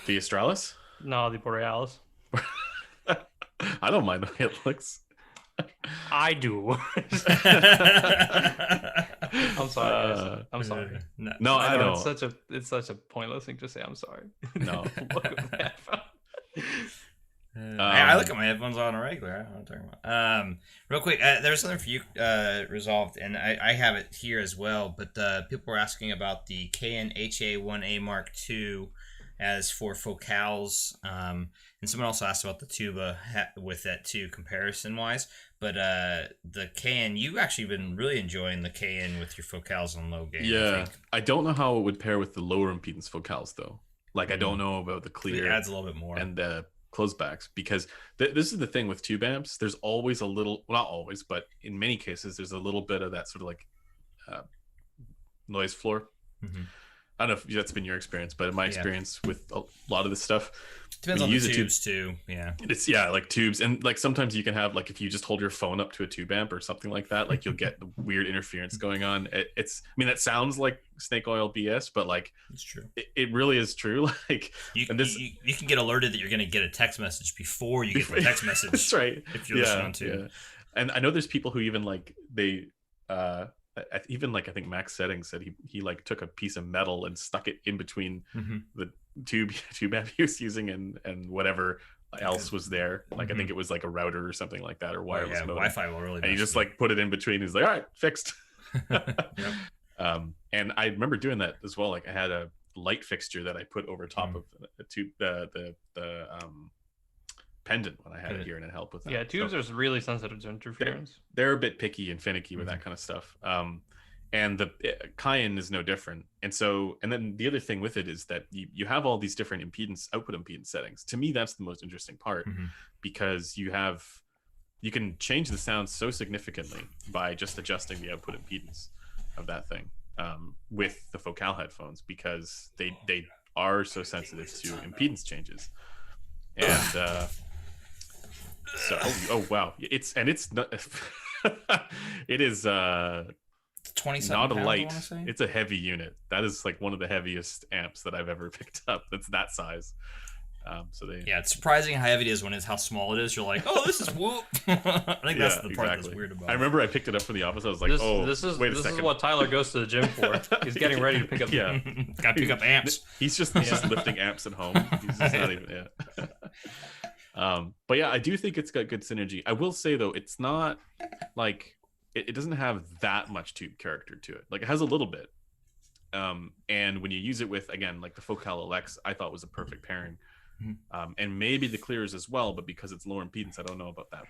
The Australis? No, the Borealis. I don't mind the way it looks. I do. I'm sorry. Guys. I'm sorry. No, I know. It's such a pointless thing to say. I'm sorry. No. Look at the headphone. I look at my headphones on a regular. I don't know what I'm talking about. Real quick, there's something for you resolved, and I have it here as well. But people were asking about the KN-HA1A Mark II as for focals, and someone also asked about the tuba with that too, comparison-wise. But the KN, you've actually been really enjoying the KN with your focals on low gain. Yeah, I don't know how it would pair with the lower impedance focals though. I don't know about the clear. It adds a little bit more. And the closebacks, because this is the thing with tube amps. There's always a little, well, not always, but in many cases, there's a little bit of that sort of like noise floor. Mm-hmm. I don't know if that's been your experience, but in my experience with a lot of this stuff, depends on the tubes too. Yeah, it's like tubes, and like sometimes you can have like if you just hold your phone up to a tube amp or something like that, like you'll get the weird interference going on. It's I mean that sounds like snake oil BS, but like it's true. It really is true. Like you can get alerted that you're going to get a text message before you get the text message. That's right. If you're listening to. Yeah. And I know there's people who even like even like I think Max Settings said he like took a piece of metal and stuck it in between the tube amp he was using and whatever else was there. Like I think it was like a router or something like that, or wireless modem. Wi-Fi will really. And he just like put it in between. He's like, all right, fixed. And I remember doing that as well. Like I had a light fixture that I put over top of a tube, the pendant when I had it here, and it helped with that. Yeah, tubes are really sensitive to interference. They're a bit picky and finicky with that kind of stuff. And the Cayenne is no different. And then the other thing with it is that you have all these different output impedance settings. To me, that's the most interesting part, because you can change the sound so significantly by just adjusting the output impedance of that thing with the Focal headphones, because they are so sensitive to impedance changes. And so wow, it's not it is 27 not a pounds, light, it's a heavy unit. That is like one of the heaviest amps that I've ever picked up. That's that size. It's surprising how heavy it is when it's how small it is. You're like, oh, this is whoop. I think that's the part that's weird about it. I remember I picked it up from the office. I was like, this is what Tyler goes to the gym for. He's getting ready to pick up. Gotta pick up amps. He's just lifting amps at home. He's just not even. But yeah, I do think it's got good synergy. I will say though, it's not like it doesn't have that much tube character to it. Like it has a little bit. And when you use it with, again, like the Focal LX, I thought was a perfect pairing. And maybe the clears as well, but because it's lower impedance, I don't know about that.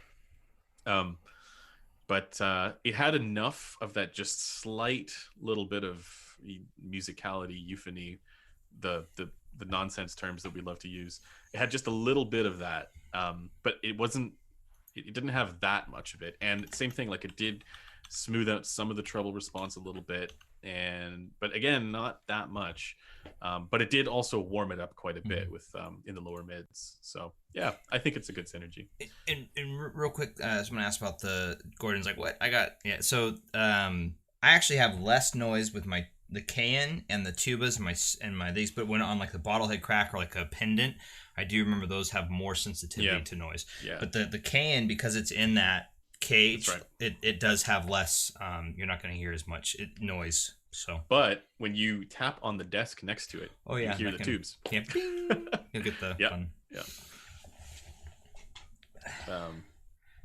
But it had enough of that just slight little bit of musicality, euphony, the nonsense terms that we love to use. It had just a little bit of that, but it didn't have that much of it. And same thing, like it did smooth out some of the treble response a little bit, but again, not that much. But it did also warm it up quite a bit with in the lower mids. So yeah, I think it's a good synergy. And real quick, someone asked about the Gordon's like what I got. Yeah, so I actually have less noise with the Cayenne and the tubas and my these, but when on like the bottlehead crack or like a pendant, I do remember those have more sensitivity to noise. Yeah. But the Cayenne, because it's in that cage, it does have less. You're not going to hear as much noise. So, but when you tap on the desk next to it, you hear the tubes. You'll get the fun. Yeah.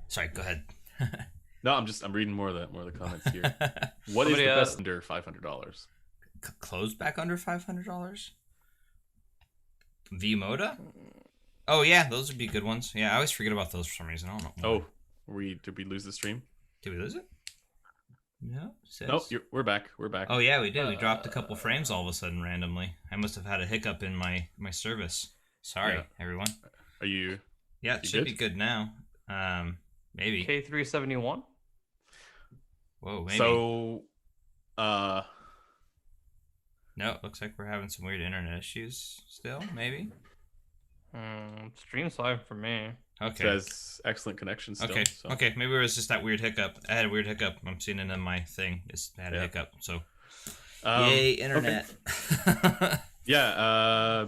Sorry, go ahead. No, I'm reading more of the comments here. What is the best under $500? Closed back under $500? V-Moda? Oh yeah, those would be good ones. Yeah, I always forget about those for some reason. I don't know. Did we lose the stream? Did we lose it? No. We're back. Oh yeah, we did. We dropped a couple frames all of a sudden randomly. I must have had a hiccup in my service. Sorry, everyone. Are you? Yeah, it should be good now. Maybe K371. Whoa, maybe. So, no, it looks like we're having some weird internet issues still. Maybe. Stream's fine for me. Okay. It says excellent connection still. Okay. So. Okay. Maybe it was just that weird hiccup. I had a weird hiccup. I'm seeing it in my thing. I had a hiccup. So, yay, internet. Okay.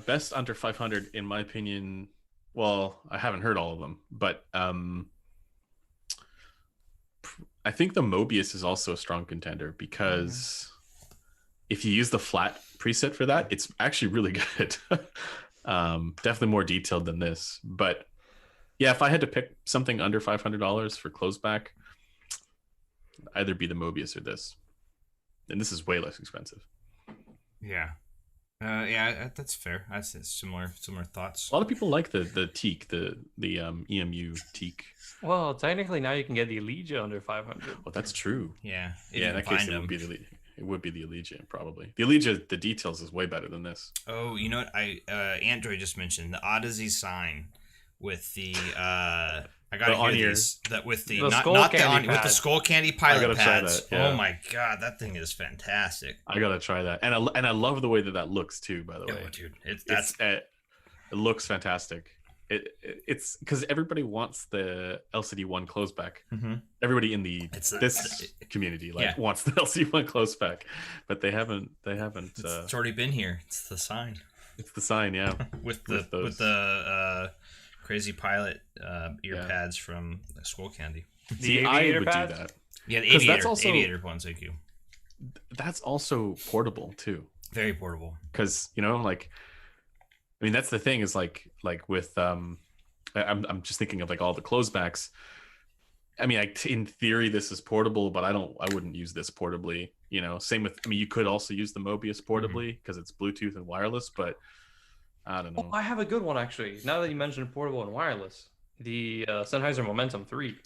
Best under 500 in my opinion. Well, I haven't heard all of them, but I think the Mobius is also a strong contender because if you use the flat preset for that, it's actually really good. Definitely more detailed than this, but yeah, if I had to pick something under $500 for closeback, either be the Mobius or this, and this is way less expensive. Yeah. Yeah, that's fair. That's similar thoughts. A lot of people like the teak, the EMU teak. Well, technically now you can get the Elegia under 500. Well, that's true. Yeah. Yeah, in that case it would be the Elegia probably. The Elegia, the details is way better than this. Oh, you know what? Android just mentioned the Odyssey sign. with the I gotta the hear these that with the The not skull not the candy with the pads. skull candy pilot try pads. that, yeah. Oh my god, that thing is fantastic. I gotta try that, and I love the way that looks too. By the way, Oh, dude, it looks fantastic. It's because everybody wants the LCD1 closeback. Mm-hmm. Everybody in this community wants the LCD1 closeback, but they haven't. It's already been here. It's the sign. It's the sign, yeah. with the crazy pilot ear pads from Skull Candy. The I aviator would pads? do that. Yeah, the aviator. That's also, aviator ones, thank you. That's also portable too. Very portable. Because like, I mean, that's the thing is like with I'm just thinking of like all the closebacks. I mean, in theory, this is portable, but I wouldn't use this portably. Same with. I mean, you could also use the Mobius portably because it's Bluetooth and wireless, but I don't know. Oh, I have a good one actually. Now that you mentioned portable and wireless, the Sennheiser Momentum 3.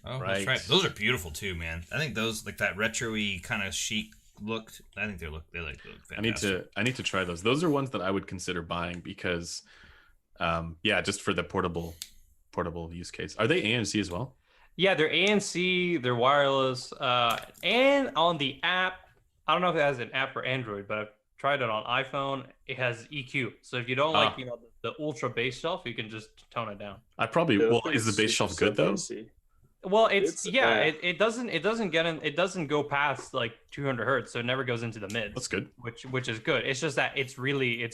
Oh, right. That's right. Those are beautiful too, man. I think those like that retro-y kind of chic looked. I think they look fantastic. I need to try those. Those are ones that I would consider buying because, just for the portable use case. Are they ANC as well? Yeah, they're ANC, they're wireless, and on the app, I don't know if it has an app for Android, but I've tried it on iPhone. It has EQ, so if you don't like the ultra bass shelf, you can just tone it down. Is the bass shelf good though? Well, it doesn't go past like 200 hertz, so it never goes into the mids. That's good. Which is good. It's just that it's really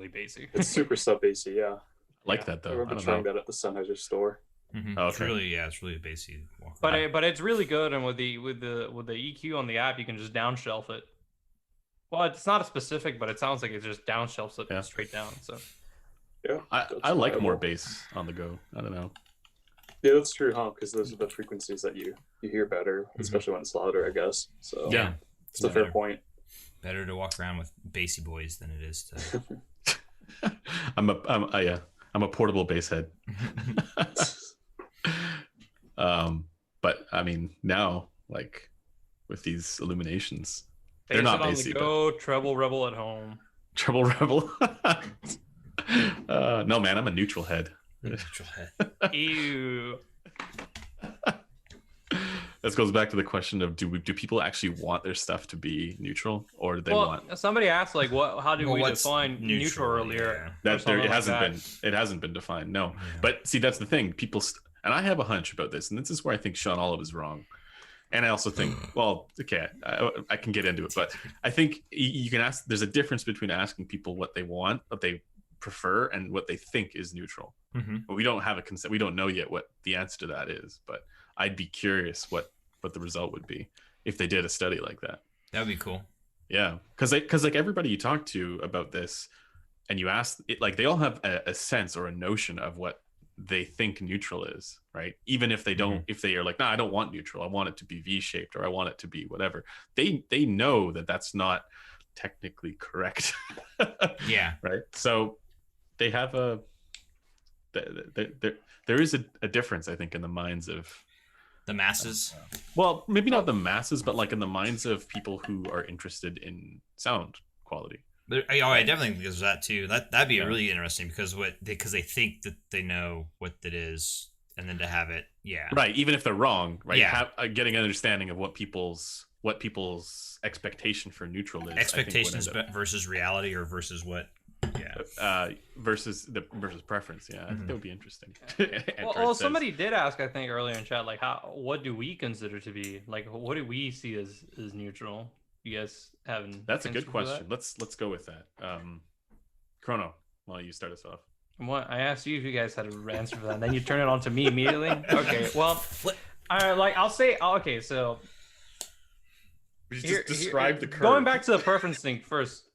bassy. It's super sub bassy, yeah. I like that though. I remember trying that at the Sennheiser store. Mm-hmm. Oh, okay. It's really bassy. But it's really good, and with the EQ on the app, you can just downshelf it. Well, it's not a specific, but it sounds like it just downshelves it straight down. So yeah, I like more bass on the go. I don't know. Yeah, that's true, huh? Because those are the frequencies that you hear better, especially when it's louder, I guess. So yeah, it's a fair point. Better to walk around with bassy boys than it is to. I'm a portable bass head. But I mean now, like with these illuminations, they're not bassy. On the go, treble rebel at home. Treble rebel. No man, I'm a neutral head. Neutral head. Ew. This goes back to the question of do people actually want their stuff to be neutral, or do they want? Somebody asked like, how do we define neutral earlier? Yeah. It hasn't been defined. No, but see, that's the thing. And I have a hunch about this, and this is where I think Sean Olive is wrong. And I also think, well, okay, I can get into it, but I think you can ask. There's a difference between asking people what they want, what they prefer, and what they think is neutral. Mm-hmm. But we don't have a consent. We don't know yet what the answer to that is. But I'd be curious what the result would be if they did a study like that. That would be cool. Yeah, because like everybody you talk to about this, and you ask it, like they all have a sense or a notion of what they think neutral is, right? Even if they don't, if they are like, no, I don't want neutral. I want it to be V-shaped, or I want it to be whatever. They know that that's not technically correct. Yeah. Right. So they have there is a difference, I think, in the minds of the masses. Well, maybe not the masses, but like in the minds of people who are interested in sound quality. I definitely think there's that too. That'd be really interesting because they think that they know what it is, and then to have it, right. Even if they're wrong, right? Yeah. Getting an understanding of what people's expectation for neutral is. Expectations versus reality, or versus what? Yeah. Versus preference. Yeah, I think that would be interesting. well, somebody did ask, I think, earlier in chat, like, what do we consider to be, like, what do we see as neutral? You guys haven't. That's a good question. Let's go with that. Chrono, why don't you start us off? What I asked you if you guys had an answer for that, and then you turn it on to me immediately. Okay, well, I'll say. Okay, so just describe the curve. Going back to the preference thing first.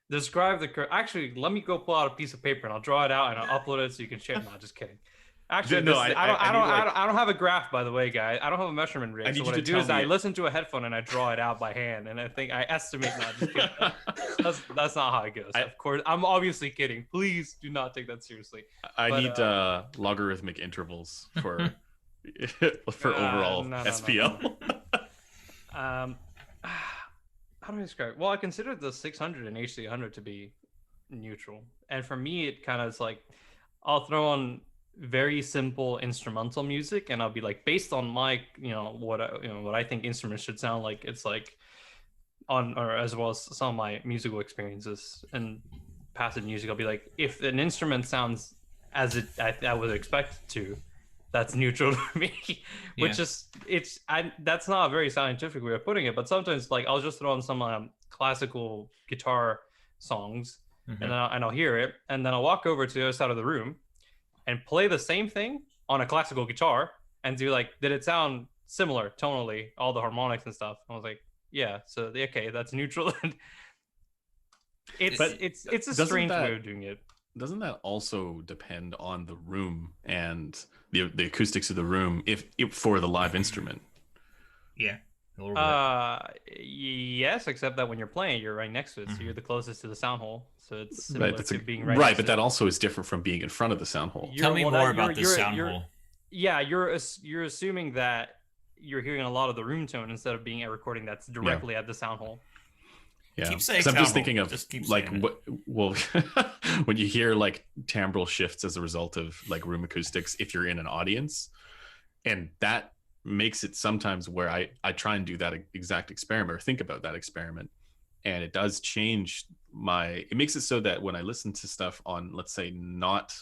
Describe the curve. Actually, let me go pull out a piece of paper and I'll draw it out and I'll upload it so you can share. No, just kidding. Actually, no, I don't have a graph, by the way, guys. I don't have a measurement rig. So what I do is I listen to a headphone and I draw it out by hand, and I think I estimate. Not just kidding. That's not how it goes. Of course, I'm obviously kidding. Please do not take that seriously. I need logarithmic intervals for overall SPL. How do I describe it? Well, I consider the 600 and HC100 to be neutral, and for me, it kind of is like I'll throw on very simple instrumental music, and I'll be like, based on my, what I think instruments should sound like. It's like or as well as some of my musical experiences and passive music, I'll be like, if an instrument sounds as I would expect it to, that's neutral to me. Which is that's not a very scientific way of putting it, but sometimes like I'll just throw on some classical guitar songs, and I'll hear it, and then I'll walk over to the other side of the room and play the same thing on a classical guitar and do like, did it sound similar tonally, all the harmonics and stuff? I was like, yeah, so okay, that's neutral. it's a strange way of doing it. Doesn't that also depend on the room and the acoustics of the room if for the live instrument? Yeah. A little bit. Yes, except that when you're playing, you're right next to it, so you're the closest to the sound hole. So it's similar to being right next but to that also is different from being in front of the sound hole. Tell me more about this sound hole. Yeah, you're assuming that you're hearing a lot of the room tone instead of being a recording that's directly at the sound hole. Yeah, keep saying I'm just thinking of like when you hear like timbral shifts as a result of like room acoustics, if you're in an audience, and that makes it sometimes where I try and do that exact experiment or think about that experiment, and it does change it makes it so that when I listen to stuff on, let's say, not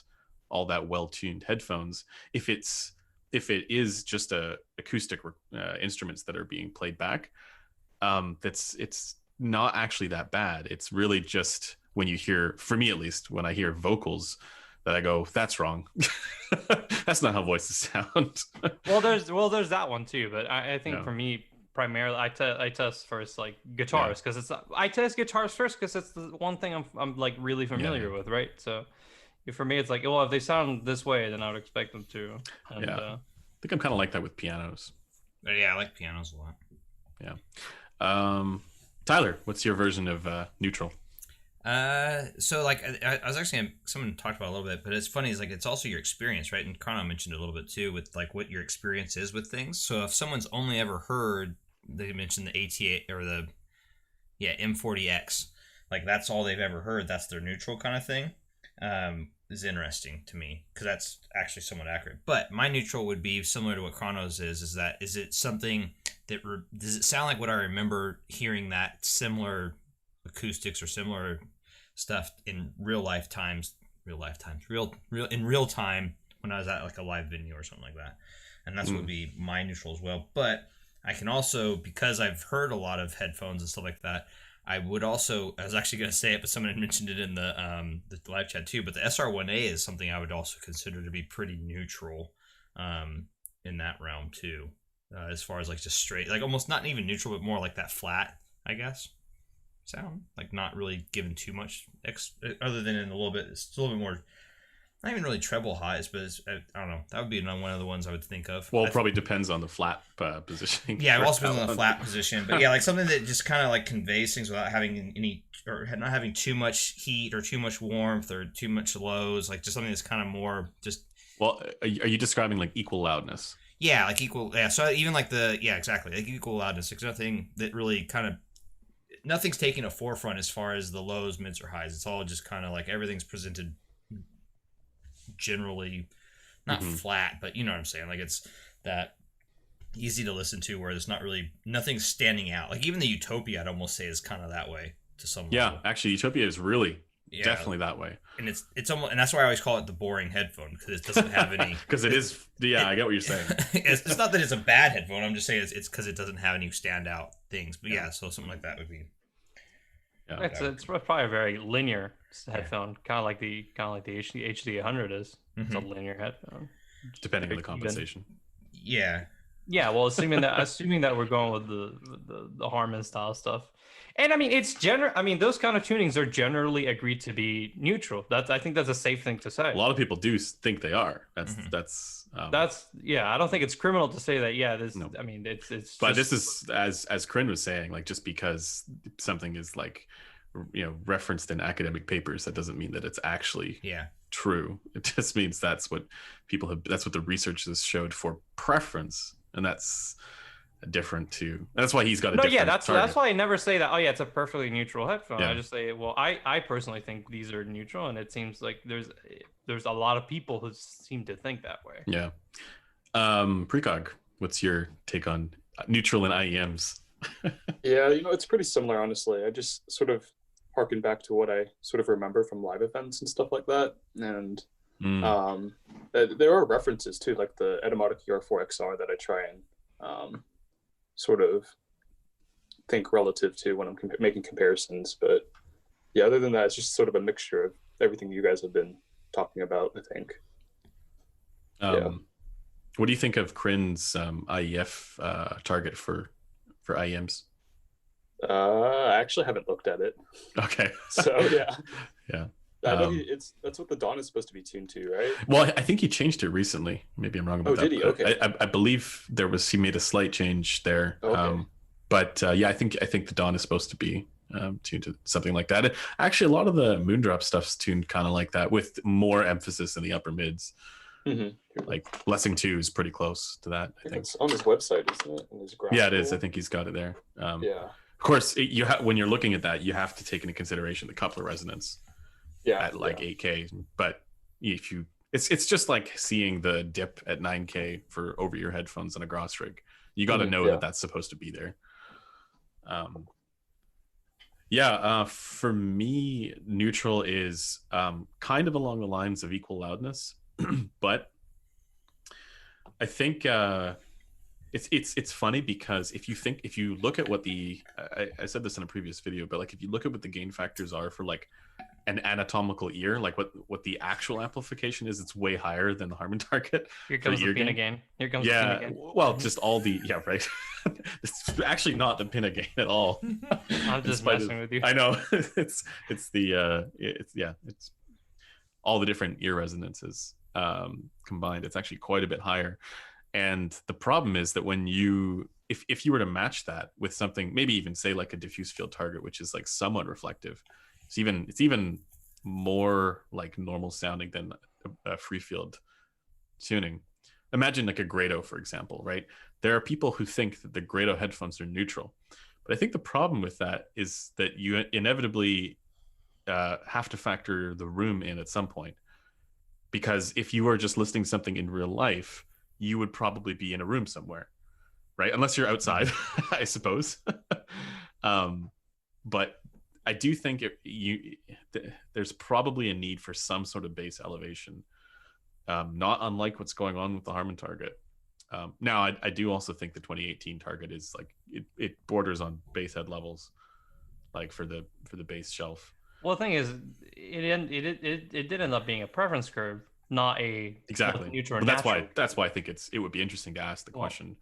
all that well-tuned headphones, if it is just acoustic instruments that are being played back, it's not actually that bad. It's really just when you hear, for me at least, when I hear vocals, that I go, that's wrong. That's not how voices sound. well there's that one too, but I think for me primarily I test first like guitars, because I test guitars first because it's the one thing I'm like really familiar with, right? So for me it's like, well, if they sound this way, then I would expect them to. And, I think I'm kind of like that with pianos. Yeah, I like pianos a lot. Yeah. Tyler, what's your version of neutral? So like I was actually, someone talked about it a little bit, but it's funny, is like it's also your experience, right? And Chrono mentioned it a little bit too, with like what your experience is with things. So if someone's only ever heard, they mentioned the AT or the M40X, like that's all they've ever heard, that's their neutral kind of thing, is interesting to me, because that's actually somewhat accurate. But my neutral would be similar to what Chrono's is it something that does it sound like what I remember hearing, that similar acoustics or similar stuff in real time when I was at like a live venue or something like that. And that's what would be my neutral as well. But I can also, because I've heard a lot of headphones and stuff like that, I was actually going to say it, but someone had mentioned it in the live chat too, but the SR1A is something I would also consider to be pretty neutral in that realm too, as far as like just straight, like almost not even neutral, but more like that flat, I guess, sound, like not really given too much other than in a little bit, it's a little bit more, not even really treble highs, but I don't know, that would be one of the ones I would think of. Well, it probably depends on the flat positioning. Yeah, it also depends on the flat position, but yeah, like something that just kind of like conveys things without having any, or not having too much heat or too much warmth or too much lows, like just something that's kind of more just. Well, are you describing like equal loudness? Yeah, like equal. Yeah, so even like exactly, like equal loudness. There's nothing that really nothing's taking a forefront as far as the lows, mids, or highs. It's all just kind of like everything's presented generally, not flat, but you know what I'm saying. Like it's that easy to listen to, where there's nothing's standing out. Like even the Utopia, I'd almost say, is kind of that way to some level. Actually, Utopia is really definitely that way. And it's almost, and that's why I always call it the boring headphone, because it doesn't have any. Because it is. Yeah, I get what you're saying. It's not that it's a bad headphone. I'm just saying it's because it doesn't have any standout things. But so something like that would be. Yeah, it's probably a very linear headphone, kind of like the HD 800 is. It's a linear headphone, depending on the compensation. Yeah. Yeah, well, assuming that we're going with the Harmon style stuff, and I mean those kind of tunings are generally agreed to be neutral. I think that's a safe thing to say. A lot of people do think they are. That's I don't think it's criminal to say that. Yeah, this. No. I mean, it's. But this is as Corinne was saying, like just because something is like, referenced in academic papers, that doesn't mean that it's actually true. It just means that's what the research has showed for preference, and that's different too. That's why he's got a no, different yeah, that's target. why I never say that. Oh yeah, it's a perfectly neutral headphone. Yeah. I just say, well, I personally think these are neutral, and it seems like there's a lot of people who seem to think that way. Yeah. Precog, what's your take on neutral and IEMs? Yeah, you know, it's pretty similar, honestly. I just sort of harken back to what I sort of remember from live events and stuff like that, and there are references too, like the Etymotic ER4XR that I try and sort of think relative to when I'm making comparisons. But yeah, other than that, it's just sort of a mixture of everything you guys have been talking about, I think. Yeah. What do you think of Crin's IEF target for IEMs? I actually haven't looked at it. Okay. So yeah. Yeah. I know that's what the Dawn is supposed to be tuned to, right? Well, I think he changed it recently. Maybe I'm wrong about that. Oh, did he? Okay. I believe he made a slight change there. Okay. But yeah, I think the Dawn is supposed to be tuned to something like that. Actually, a lot of the Moondrop stuff's tuned kind of like that, with more emphasis in the upper mids. Mm-hmm. Like Blessing 2 is pretty close to that. I think it's on his website, isn't it? Yeah, it is. I think he's got it there. Yeah. Of course, when you're looking at that, you have to take into consideration the coupler resonance. Yeah. At like 8K, but if you, it's just like seeing the dip at 9K for over-ear headphones on a Gross rig. You got to know that that's supposed to be there. For me, neutral is kind of along the lines of equal loudness, but I think it's funny because if you look at what I said this in a previous video, but like if you look at what the gain factors are for like an anatomical ear, like what the actual amplification is, it's way higher than the Harmon target. Here comes the pin again. Here comes the pin again. Well, just all the right. It's actually not the pin again at all. I'm just messing with you. I know. it's all the different ear resonances combined. It's actually quite a bit higher. And the problem is that when if you were to match that with something, maybe even say like a diffuse field target, which is like somewhat reflective, it's even more like normal sounding than a free field tuning. Imagine like a Grado, for example, right? There are people who think that the Grado headphones are neutral, but I think the problem with that is that you inevitably have to factor the room in at some point, because if you were just listening to something in real life, you would probably be in a room somewhere, right? Unless you're outside, I suppose. But I do think there's probably a need for some sort of bass elevation, not unlike what's going on with the Harmon target. Now, I do also think the 2018 target is like it borders on bass head levels, like for the bass shelf. Well, the thing is, it did end up being a preference curve, not a neutral. But that's why I think it would be interesting to ask the question.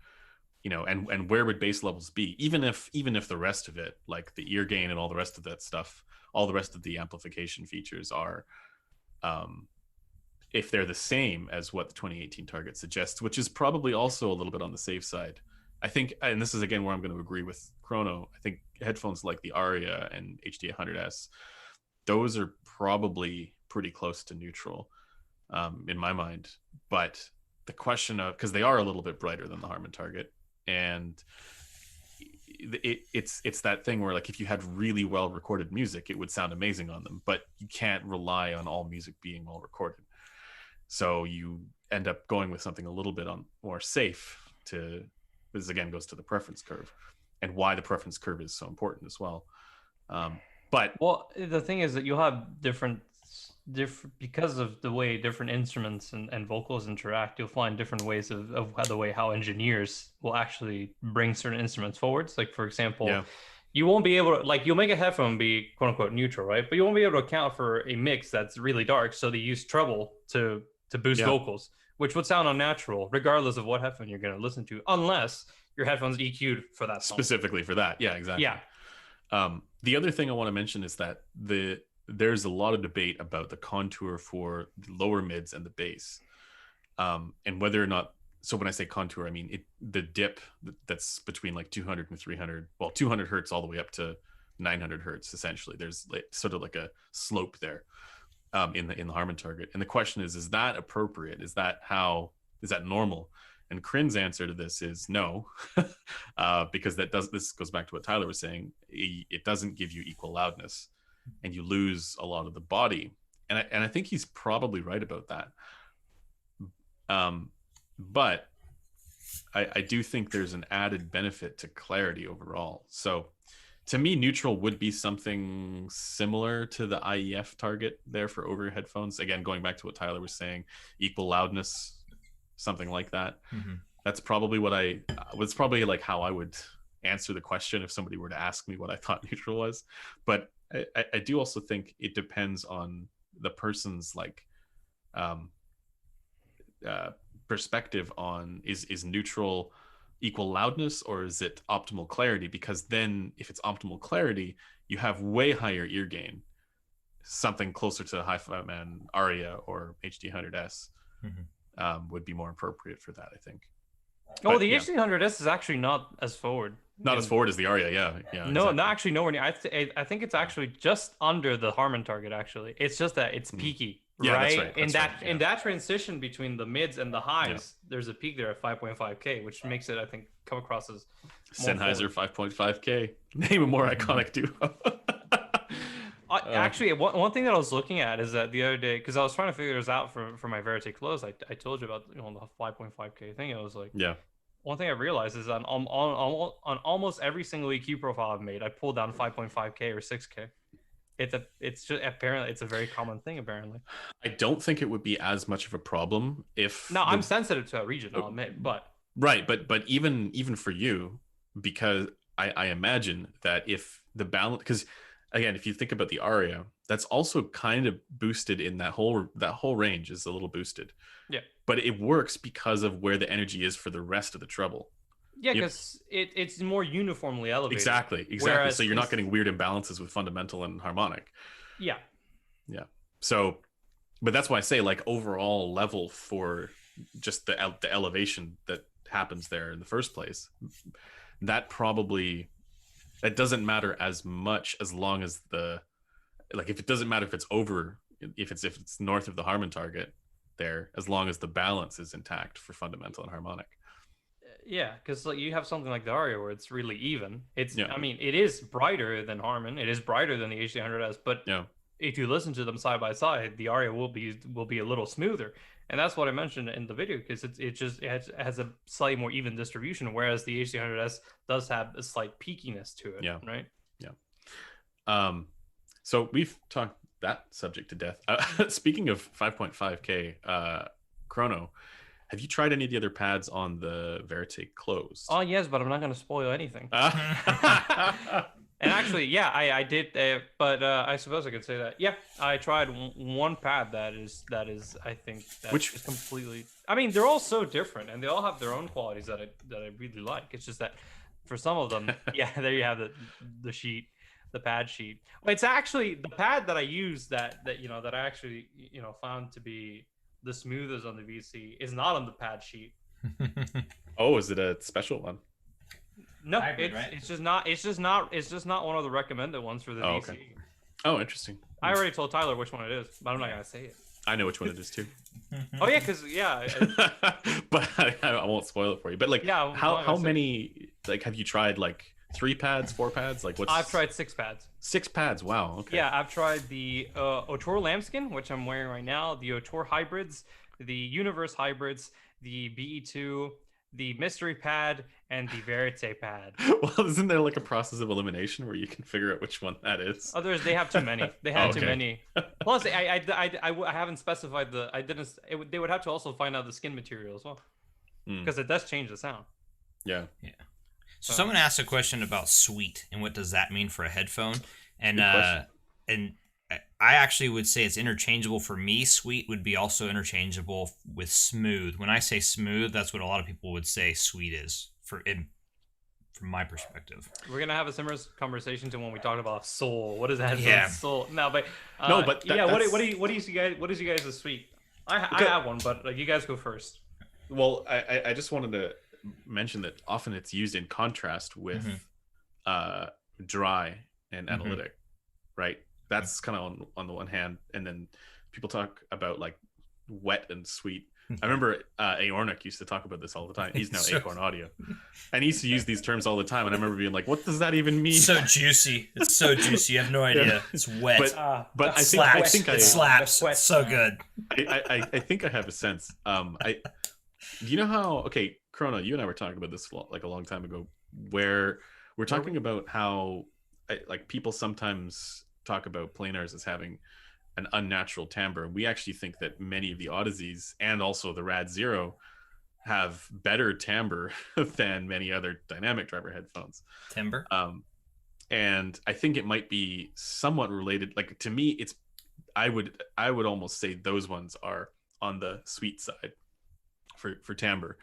You know, and where would bass levels be, even if the rest of it, like the ear gain and all the rest of that stuff, all the rest of the amplification features are, if they're the same as what the 2018 target suggests, which is probably also a little bit on the safe side. I think, and this is again where I'm going to agree with Chrono, I think headphones like the Aria and HD800S, those are probably pretty close to neutral in my mind. But the question of, because they are a little bit brighter than the Harmon target, and it's that thing where like if you had really well recorded music, it would sound amazing on them, but you can't rely on all music being well recorded, so you end up going with something a little bit more safe. This again goes to the preference curve and why the preference curve is so important as well. But the thing is that you'll have different because of the way different instruments and vocals interact, you'll find different ways of how engineers will actually bring certain instruments forwards. Like, for example, you won't be able to, like, you'll make a headphone be quote unquote neutral, right? But you won't be able to account for a mix that's really dark, so they use treble to boost vocals, which would sound unnatural regardless of what headphone you're going to listen to, unless your headphone's EQ'd for that song. Specifically for that. Yeah, exactly. Yeah. The other thing I want to mention is that there's a lot of debate about the contour for the lower mids and the bass, and whether or not. So when I say contour, I mean the dip that's between like 200 and 300. Well, 200 hertz all the way up to 900 hertz. Essentially, there's sort of like a slope there in the Harmon target. And the question is that appropriate? Is that normal? And Crin's answer to this is no, because this goes back to what Tyler was saying. It doesn't give you equal loudness, and you lose a lot of the body. And I think he's probably right about that. But I do think there's an added benefit to clarity overall. So to me, neutral would be something similar to the IEF target there for over headphones. Again, going back to what Tyler was saying, equal loudness, something like that. That's probably was probably like how I would answer the question if somebody were to ask me what I thought neutral was. But I do also think it depends on the person's like perspective on is neutral equal loudness or is it optimal clarity? Because then if it's optimal clarity, you have way higher ear gain, something closer to Hi-Fi Man Aria or HD100S would be more appropriate for that, I think. Oh, the HD100S is actually not as forward. Not as forward as the Aria, yeah. No, exactly. not actually nowhere near. I think it's actually just under the Harmon target, actually. It's just that it's peaky, Yeah, right? that's right. In that transition between the mids and the highs, there's a peak there at 5.5K, which makes it, I think, come across as Sennheiser 5.5K. Name a more iconic duo. Actually, one thing that I was looking at is that the other day, because I was trying to figure this out for my Verite Close, I told you about the 5.5K thing. I was like, one thing I realized is on almost every single EQ profile I've made, I pulled down 5.5K or 6K. It's just apparently it's a very common thing. Apparently, I don't think it would be as much of a problem if. No, I'm sensitive to that region. I'll admit, but even for you, because I imagine that if the balance, because again, if you think about the Aria, that's also kind of boosted in that whole range is a little boosted. Yeah. But it works because of where the energy is for the rest of the treble. Yeah, because it's more uniformly elevated. Exactly. Whereas so you're not getting weird imbalances with fundamental and harmonic. Yeah. Yeah. So, but that's why I say like overall level for just the elevation that happens there in the first place, that doesn't matter as much as long as if it doesn't matter if it's over, if it's north of the Harmon target there, as long as the balance is intact for fundamental and harmonic. Yeah, because like you have something like the Aria where it's really even. I mean, it is brighter than Harmon. It is brighter than the HD100S, but if you listen to them side by side, the Aria will be a little smoother. And that's what I mentioned in the video, because it has a slightly more even distribution, whereas the HD100S does have a slight peakiness to it. Yeah. Right. Yeah. So we've talked that subject to death. Speaking of 5.5K chrono, have you tried any of the other pads on the Verite Closed? Oh yes, but I'm not going to spoil anything. And actually, I did, but I suppose I could say that. Yeah, I tried one pad that is I think which is completely. I mean, they're all so different, and they all have their own qualities that I really like. It's just that for some of them, there you have the sheet, the pad sheet. It's actually the pad that I use that I actually found to be the smoothest on the VC is not on the pad sheet. Oh, is it a special one? No, it's just not one of the recommended ones for the VC. Okay. Oh, interesting. I already told Tyler which one it is, but I'm not gonna say it. I know which one it is too. Oh yeah, because but I won't spoil it for you. But like, how many have you tried? Like 3 pads, 4 pads? Like I've tried 6 pads. 6 pads. Wow. Okay. Yeah, I've tried the Otor lambskin, which I'm wearing right now, the Otor hybrids, the Universe hybrids, the BE2, the mystery pad, and the Verite pad. Well, isn't there like a process of elimination where you can figure out which one that is? Others, they have too many. They have too many. Plus, I haven't specified they would have to also find out the skin material as well, because it does change the sound. Yeah. Yeah. So someone asked a question about sweet and what does that mean for a headphone, and I actually would say it's interchangeable for me. Sweet would be also interchangeable with smooth. When I say smooth, that's what a lot of people would say sweet is from my perspective. We're gonna have a similar conversation to when we talked about soul. What is that? Yeah. Soul. No, but what do you guys is sweet? I have one, but you guys go first. Well, I just wanted to mention that often it's used in contrast with dry and analytic, right? That's kind of on the one hand, and then people talk about like wet and sweet. I remember Aornic used to talk about this all the time. He's now Acorn Audio, and he used to use these terms all the time. And I remember being like, "What does that even mean?" So juicy. It's so juicy. You have no idea. Yeah. It's wet. But it slaps. It's so good. I think I have a sense. Do you know how? Okay, Chrono, you and I were talking about this like a long time ago, where we're talking about how like people sometimes talk about planars as having an unnatural timbre. We actually think that many of the Odysseys and also the Rad Zero have better timbre than many other dynamic driver headphones. Timbre? And I think it might be somewhat related. Like, to me, it's I would almost say those ones are on the sweet side for timbre.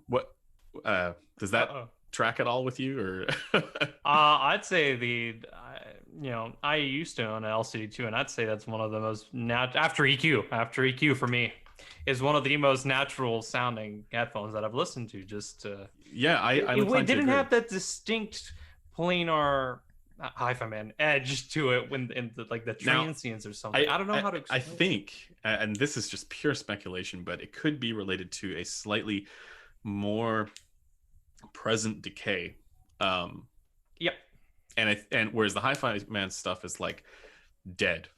What does that track at all with you, or? I'd say I used to own an LCD2, and I'd say that's one of the most after EQ for me is one of the most natural sounding headphones that I've listened to. It didn't have that distinct planar hi-fi man edge to it when in the transients or something. I don't know how to explain. I think, and this is just pure speculation, but it could be related to a slightly more present decay. Yep. And whereas the hi-fi man stuff is like dead.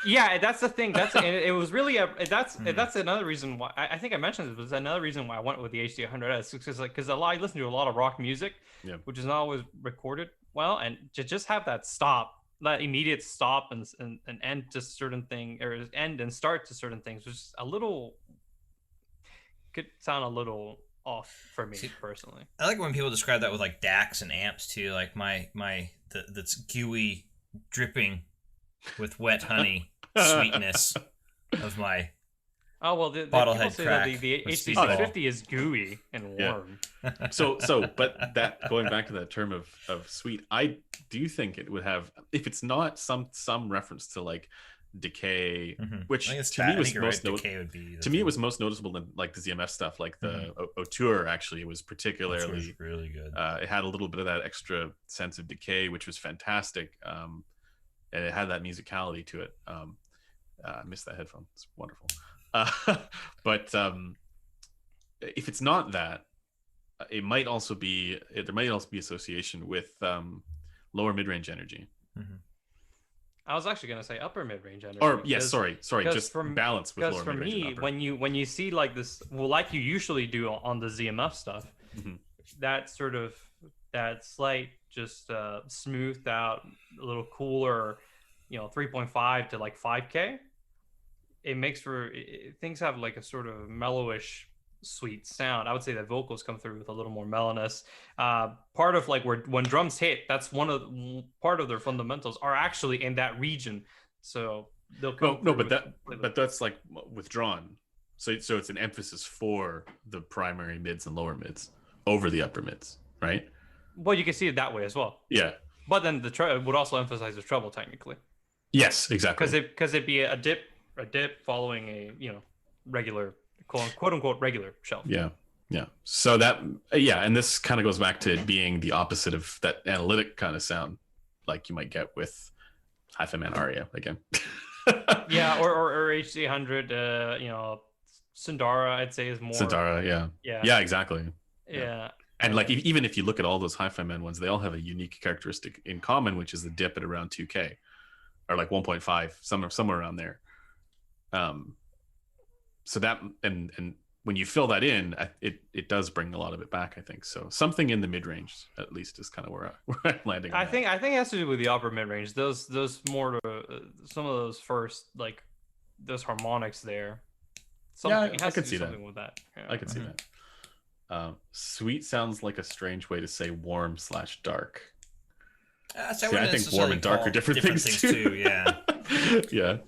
Yeah, that's the thing. It was really that's another reason why I think I mentioned this. But it's another reason why I went with the HD100S because I listen to a lot of rock music, which is not always recorded well, and to just have that immediate stop and end to certain thing, or end and start to certain things, was could sound a little off for me personally. I like when people describe that with like DACs and amps too, like that's gooey dripping with wet honey sweetness of my the bottlehead crack. The HD650 is gooey and warm. Yeah. But that, going back to that term of sweet, I do think it would have, if it's not some reference to like decay, which to me was most it was most noticeable in like the ZMF stuff, like the Auteur. Actually, it was particularly really good. It had a little bit of that extra sense of decay, which was fantastic, and it had that musicality to it. I missed that headphone. It's wonderful. But if it's not that, it might also be association with lower mid-range energy. I was actually going to say upper mid-range energy. Or yes, sorry, just balance with lower mid-range. Because for me, when you see like this, like you usually do on the ZMF stuff, that slight just smoothed out, a little cooler, 3.5 to like 5K. It makes for things have like a sort of mellowish, sweet sound. I would say that vocals come through with a little more mellowness. Part of like when drums hit, that's part of their fundamentals are actually in that region. So they'll come. But that's like withdrawn. So it's an emphasis for the primary mids and lower mids over the upper mids, right? Well, you can see it that way as well. Yeah. But then the would also emphasize the treble technically. Yes, exactly. Because it'd be a dip following a regular quote unquote regular shelf. Yeah. So that and this kind of goes back to it being the opposite of that analytic kind of sound, like you might get with Hi-Fi Man Aria again. Yeah, or HD100. Sundara, I'd say, is more. Sundara, yeah, exactly. Yeah. And like even if you look at all those Hi-Fi Man ones, they all have a unique characteristic in common, which is the dip at around 2K or like 1.5, somewhere around there. So that and when you fill that in, it does bring a lot of it back, I think. So something in the mid range at least is kind of where I'm landing. I think it has to do with the upper mid range. Those more some of those first, like those harmonics there. I could see that. With that. Yeah. I could see that. Sweet sounds like a strange way to say warm/dark. I think warm and dark are different things too. Yeah. Yeah.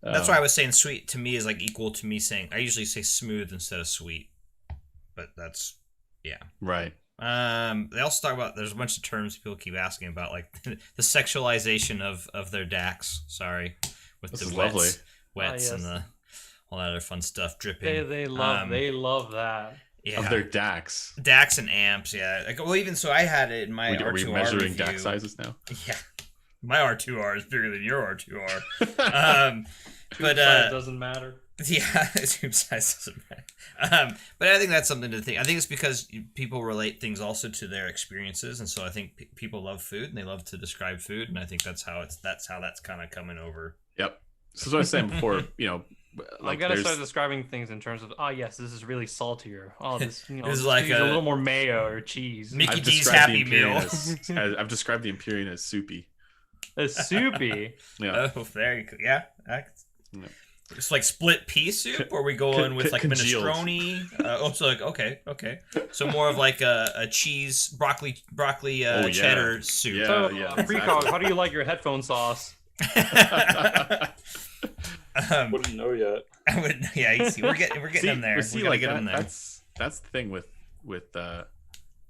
That's why I was saying sweet to me is like equal to me saying, I usually say smooth instead of sweet, but that's right. They also talk about, there's a bunch of terms people keep asking about, like the sexualization of their DACs. Sorry, with this the is wets yes. and all that other fun stuff dripping. They love that. Yeah. Of their DACs. DACs and amps, yeah. Like, well, even so, I had it in my R2R. Are we measuring DAC sizes now? Yeah. My R2R is bigger than your R2R. But it doesn't matter. Yeah, tube size doesn't matter. But I think that's something to think. I think it's because people relate things also to their experiences, and so I think people love food and they love to describe food, and I think that's how that's kind of coming over. Yep. So as I was saying before, I'm gonna start describing things in terms of, yes, this is really salty, or this, this is like a little more mayo or cheese. Mickey D's Happy Meal. I've described the Empyrean as soupy. As soupy. Yeah. Oh, very cool. Yeah. It's like split pea soup, or we go in with like minestrone. So like okay. So more of like a cheese broccoli cheddar soup. Yeah, so, exactly. How do you like your headphone sauce? Wouldn't know yet. I wouldn't. Yeah, you see, we're getting them there. See, like get them there. That's the thing with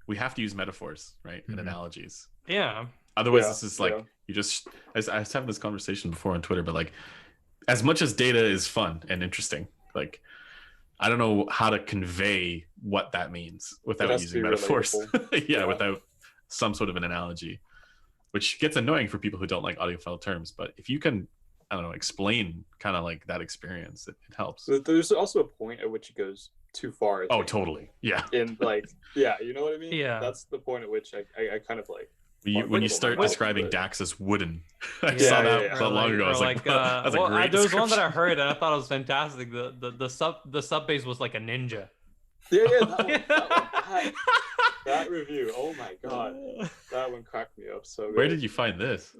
we have to use metaphors, right, and analogies. Yeah. Otherwise, this is like you just. I was having this conversation before on Twitter, but like, as much as data is fun and interesting, like, I don't know how to convey what that means without using metaphors. Yeah, without some sort of an analogy, which gets annoying for people who don't like audiophile terms. But if you can, I don't know, explain kind of like that experience, it helps. There's also a point at which it goes too far. Oh, totally. Yeah. And like, you know what I mean? Yeah. That's the point at which I kind of like. When you start describing Dax as wooden, I saw that long ago. I was like, that's a great there was one that I description. heard and I thought it was fantastic. The sub bass was like a ninja. That review. Oh my god, that one cracked me up. So where did you find this?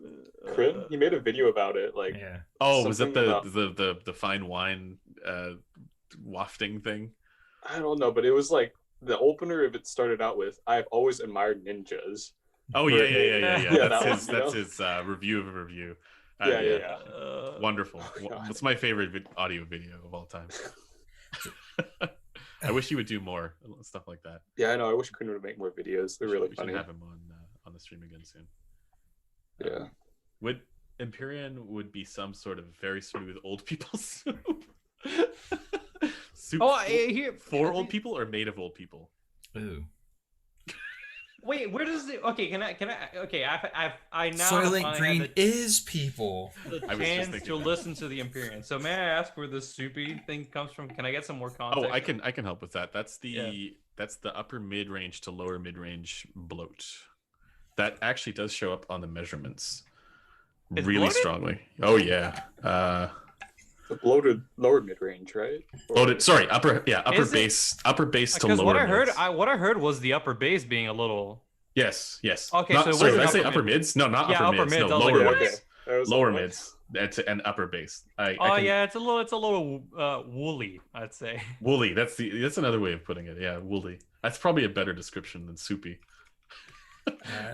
Crim? He made a video about it. Like, oh, was it the fine wine wafting thing? I don't know, but it was like the opener of it started out with, "I've always admired ninjas." Oh yeah. That's his review of a review. Wonderful. It's my favorite audio video of all time. I wish he would do more stuff like that. Yeah, I know. I wish he couldn't make more videos. They're really funny. We should have him on the stream again soon. Yeah. Would Empyrean would be some sort of very smooth old people soup? Soup for old people or made of old people? Ooh. Wait, where does it? Okay, can I? Okay, I now. Soylent Green is people. The chance to listen to the Empyrean. So may I ask where this soupy thing comes from? Can I get some more context? Oh, I can help with that. That's the upper mid range to lower mid range bloat. That actually does show up on the measurements really bloated? Strongly. Oh yeah. The bloated lower mid range, right? Bloated. Sorry, upper bass to lower. What I heard was the upper bass being a little. Yes. Okay, sorry, did I say upper mids? No, not upper mids. No, lower mids. Lower mids and upper bass. It's a little woolly, I'd say. Woolly. That's another way of putting it. Yeah, woolly. That's probably a better description than soupy.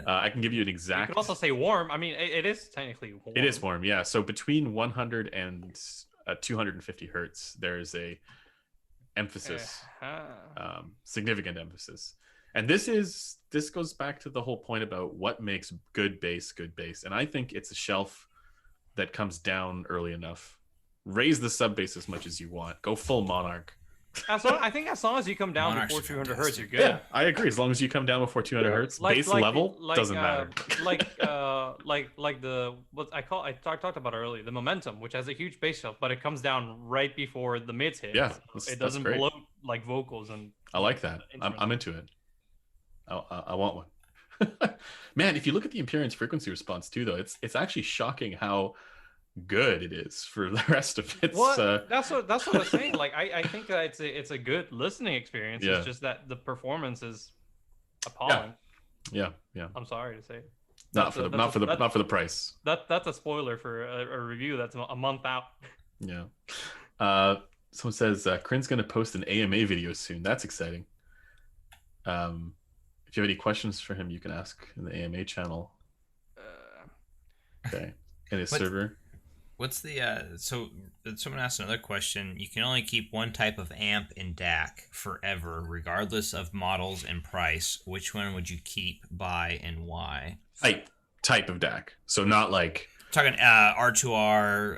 I can give you an exact. You could also say warm. I mean, it is technically warm. It is warm, yeah. So between 100 and 250 hertz, there is a emphasis, significant emphasis. And this goes back to the whole point about what makes good bass. And I think it's a shelf that comes down early enough. Raise the sub bass as much as you want. Go full Monarch. I think as long as you come down before 200 hertz, you're good. Yeah, I agree. As long as you come down before 200 hertz, bass level doesn't matter. like the I talked about earlier, the momentum, which has a huge bass shelf, but it comes down right before the mids hit. Yeah, it doesn't bloat like vocals and. I like that. I'm into it. I want one. Man, if you look at the Empyrean's frequency response too, though, it's actually shocking how good it is for the rest of it. That's what I was saying. Like I think that it's a good listening experience. It's just that the performance is appalling. Yeah. I'm sorry to say. Not for the price. That's a spoiler for a review that's a month out. Yeah. Someone says Crin's gonna post an AMA video soon. That's exciting. If you have any questions for him, you can ask in the AMA channel. Okay. In his server. What's the so someone asked another question. You can only keep one type of amp in DAC forever, regardless of models and price. Which one would you keep, buy, and why? Type of DAC. So not like talking R2R,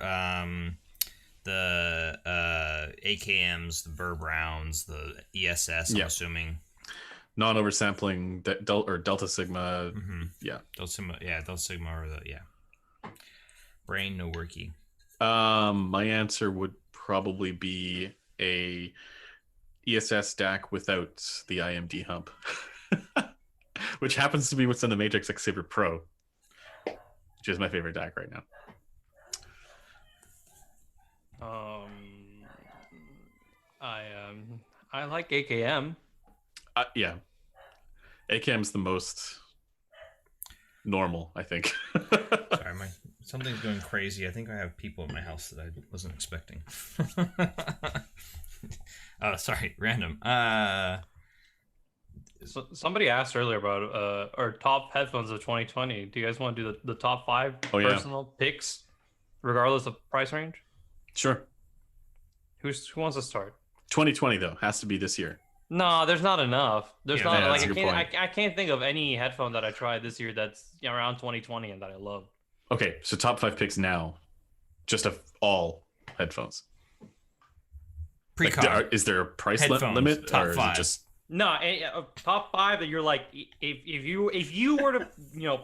the AKMs, the Burr Browns, the ESS. I'm assuming non-oversampling Delta Sigma. Mm-hmm. Delta Sigma or brain no worky. My answer would probably be a ESS DAC without the IMD hump, which happens to be what's in the Matrix X Saber Pro, which is my favorite DAC right now. I like AKM. Yeah, AKM's the most normal, I think. Sorry, something's going crazy. I think I have people in my house that I wasn't expecting. Oh, sorry, random. So somebody asked earlier about our top headphones of 2020. Do you guys want to do the top 5 personal picks, regardless of price range? Sure. Who wants to start? 2020 though has to be this year. No, there's not enough. There's not like I can't think of any headphone that I tried this year that's around 2020 and that I love. Okay, so top 5 picks now, just of all headphones. Like, is there a price limit, top or 5. Is it just no top 5 that you're like, if you were to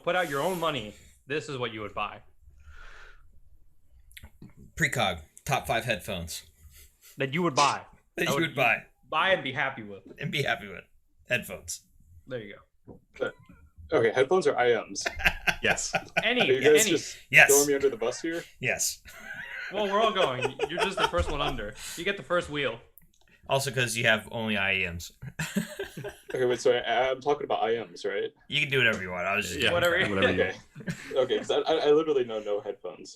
put out your own money, this is what you would buy? Precog top 5 headphones that you would buy. That you would buy and be happy with. Headphones. There you go. Okay, headphones or IMs? Yes. Are you guys just throwing me under the bus here? Yes. Well, we're all going. You're just the first one under. You get the first wheel. Also, because you have only IEMs. Okay, wait. So I'm talking about IMs, right? You can do whatever you want. I was just whatever. Okay. Okay, because I literally know no headphones.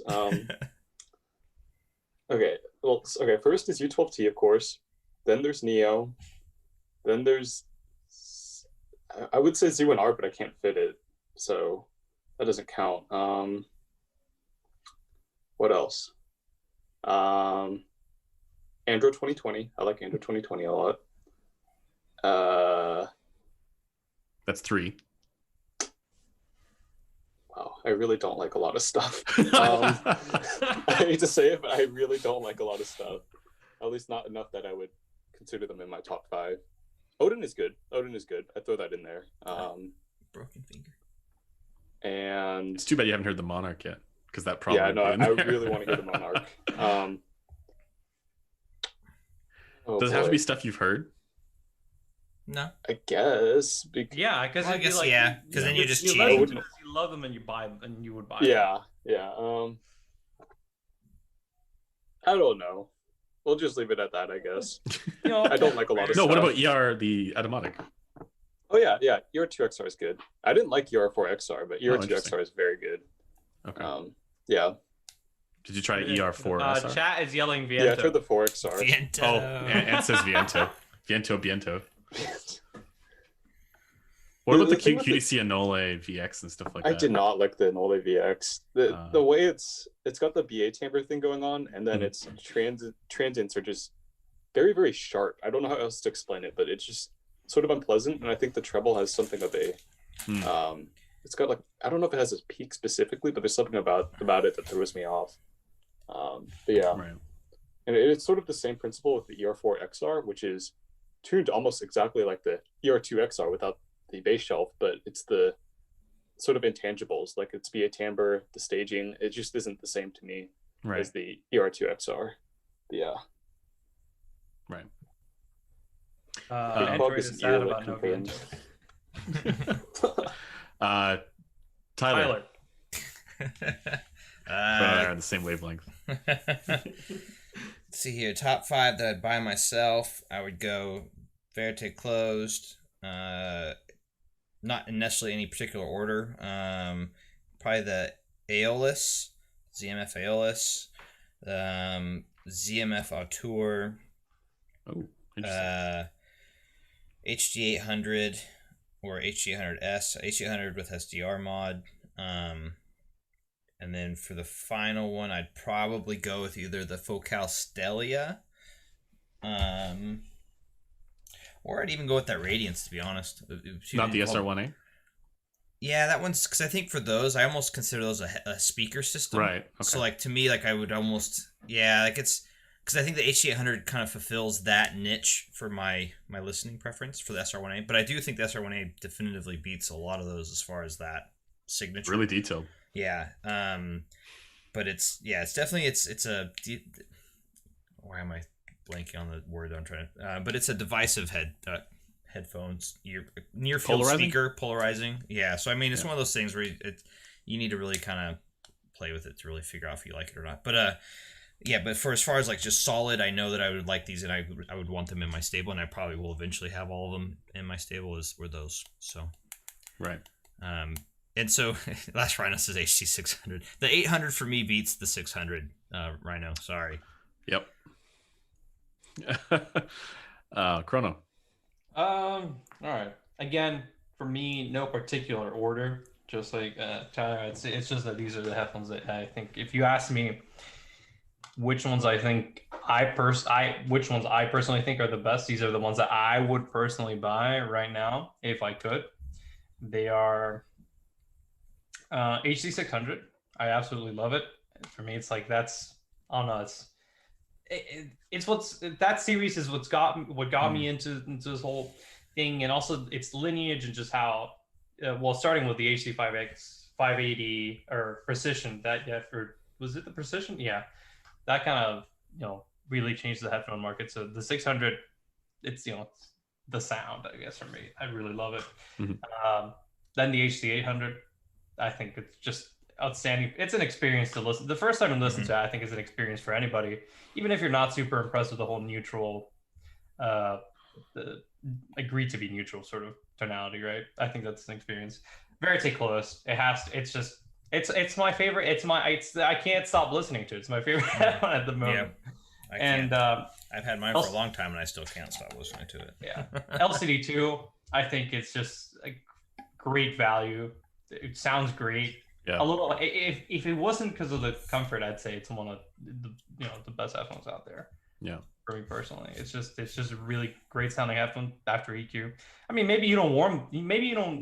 Okay. Well, okay. First is U12T, of course. Then there's Neo. Then there's, I would say Z1R, but I can't fit it, so that doesn't count. What else? Android 2020. I like Android 2020 a lot. That's 3. Wow, I really don't like a lot of stuff. I hate to say it, but I really don't like a lot of stuff. At least not enough that I would consider them in my top 5. Odin is good. I throw that in there. Broken finger. And it's too bad you haven't heard the Monarch yet, because that probably. Yeah, no, I really want to hear the Monarch. Does it have to be stuff you've heard? No, I guess. Yeah, because because then you just cheat. You love them and you buy them, and you would buy them. Yeah. I don't know. We'll just leave it at that, I guess. I don't like a lot of stuff. No, what about ER, the Automatic? Oh, yeah. ER2XR is good. I didn't like ER4XR, but ER2XR is very good. Okay. Yeah. Did you try ER4XR? Chat is yelling Viento. Yeah, I tried the 4XR. Viento. Oh, and says Viento. Viento. What about the QDC Anole VX and stuff like that? I did not like the Anole VX. The way it's got the BA timbre thing going on, and then its transients are just very, very sharp. I don't know how else to explain it, but it's just sort of unpleasant. And I think the treble has something of a it's got like, I don't know if it has a peak specifically, but there's something about it that throws me off. But yeah, right. And it's sort of the same principle with the ER4XR, which is tuned almost exactly like the ER2XR without the bass shelf, but it's the sort of intangibles, like its BA timbre, the staging. It just isn't the same to me as the ER2XR. Yeah. Right. Android is sad about no Viento. Tyler. They're on the same wavelength. Let's see here. Top 5 that I'd buy myself. I would go Verite closed. Not in necessarily any particular order. Probably the Aeolus, ZMF Aeolus, ZMF Auteur. Oh, interesting. HD800 or HD800S, HD800 with SDR mod. And then for the final one, I'd probably go with either the Focal Stellia, or I'd even go with that Radiance, to be honest. Not the SR1A? Yeah, that one's, because I think for those, I almost consider those a speaker system. Right. Okay. So, like, to me, like, I would almost, it's, because I think the HD800 kind of fulfills that niche for my listening preference for the SR1A. But I do think the SR1A definitively beats a lot of those as far as that signature. Really detailed. Yeah. but it's definitely it's a. Why am I blanking on the word I'm trying to? But it's a divisive headphones, near field speaker, polarizing. Yeah, so I mean, it's one of those things where you need to really kind of play with it to really figure out if you like it or not. But but for as far as like just solid, I know that I would like these, and I would want them in my stable, and I probably will eventually have all of them in my stable. Were those so right? And so last Rhino says HC 600. The 800 for me beats the 600. Rhino, sorry. Yep. Chrono. All right. Again, for me, no particular order. Just like Tyler, it's just that these are the headphones that I think. If you ask me, which ones I think which ones I personally think are the best, these are the ones that I would personally buy right now if I could. They are HC 600. I absolutely love it. For me, it's like that's on us. It's that series is what got me into this whole thing, and also its lineage and just how starting with the HC5X 580 or Precision, was it the Precision? Yeah, that kind of really changed the headphone market. So the 600, it's the sound, I guess, for me. I really love it. Mm-hmm. Then the HC 800, I think it's just outstanding. It's an experience to listen. The first time to listen to it, I think, is an experience for anybody, even if you're not super impressed with the whole neutral, agreed to be neutral sort of tonality, right? I think that's an experience. Verite close. It's my favorite. I can't stop listening to it. It's my favorite one at the moment. Yeah, I've had mine for a long time and I still can't stop listening to it. Yeah. LCD2, I think it's just a great value. It sounds great. Yeah. A little. If it wasn't because of the comfort, I'd say it's one of the best headphones out there. Yeah. For me personally, it's just a really great sounding headphone after EQ. I mean, maybe you don't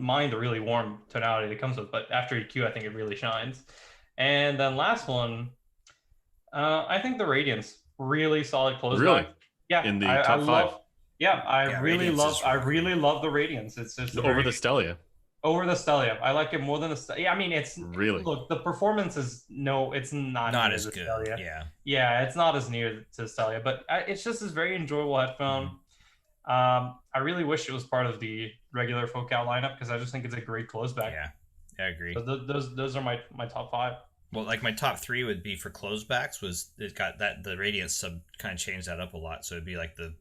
mind the really warm tonality that comes with, but after EQ, I think it really shines. And then last one, I think the Radiance, really solid close. Really? Yeah. In the top 5. I really love the Radiance. It's just over the Stelia. Over the Stelia. I like it more than the Stelia. Yeah, I mean, it's really, look, the performance is it's not as good. Stelia. Yeah, it's not as near to Stelia, but it's just this very enjoyable headphone. I really wish it was part of the regular Focal lineup because I just think it's a great closeback. Yeah, I agree. So those are my top 5. Well, like my top 3 would be for closebacks. It got that the Radiance sub kind of changed that up a lot. So it'd be like the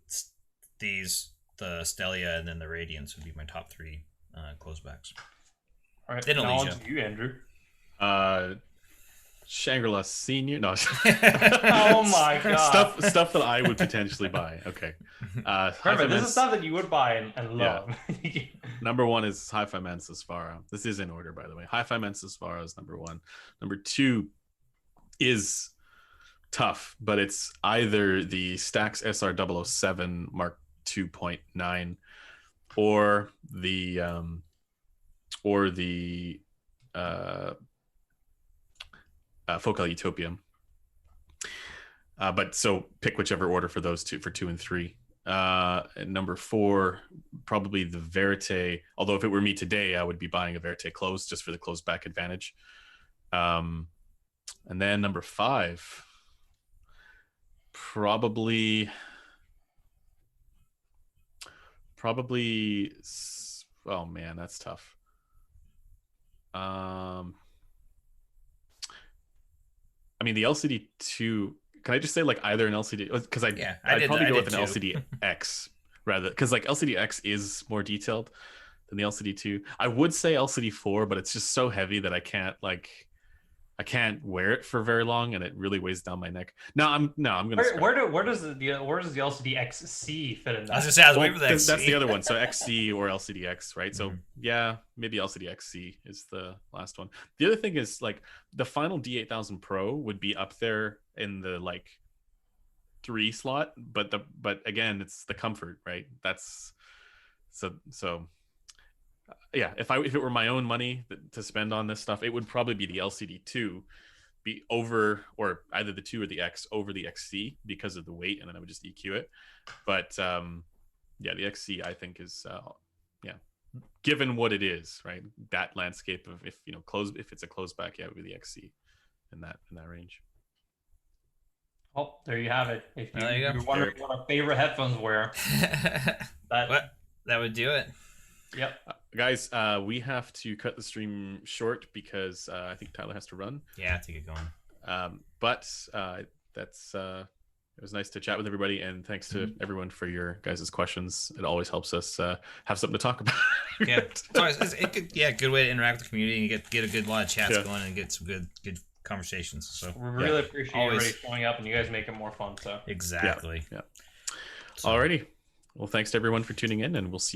Stelia, and then the Radiance would be my top 3. Closebacks. All right, now on to you, Andrew. Shangri-La Senior. No. Oh my god. Stuff that I would potentially buy. Okay. Remember, this is stuff that you would buy and love. Yeah. Number 1 is Hi-Fi Man Sesfara. This is in order, by the way. Hi-Fi Man Sesfara is number 1. Number 2 is tough, but it's either the Stax SR007 Mark 2.9 or the Focal Utopium. But so pick whichever order for those two, for 2 and 3. Number 4, probably the Verite. Although if it were me today, I would be buying a Verite close just for the close back advantage. And then number 5, probably. Oh man, that's tough. I mean, the LCD2. Can I just say like either an LCD? Because I'd probably go with an LCD-X rather, because like LCD-X is more detailed than the LCD2. I would say LCD4, but it's just so heavy that I can't wear it for very long, and it really weighs down my neck. I'm gonna. Where does the LCD XC fit in that? I was gonna say, I was waiting for the XC. That's the other one. So XC or LCD-X, right? So yeah, maybe LCD-XC is the last one. The other thing is like the final D8000 Pro would be up there in the like 3 slot, but again, it's the comfort, right? That's so. Yeah, if it were my own money to spend on this stuff, it would probably be the LCD2 be over, or either the 2 or the X over the XC because of the weight, and then I would just EQ it. But yeah, the XC I think is given what it is, right? That landscape of if it's a close back, yeah, it would be the XC. in that range. Oh, there you have it. If you're wondering what our favorite headphones were, that would do it. Yep. Guys, we have to cut the stream short because I think Tyler has to run. Yeah, to get going. But that's it was nice to chat with everybody, and thanks to everyone for your guys' questions. It always helps us have something to talk about. Yeah, good way to interact with the community and get a lot of chats going and get some good conversations. So we really appreciate everybody showing up, and you guys make it more fun. So exactly. Yeah. Alrighty. Well, thanks to everyone for tuning in, and we'll see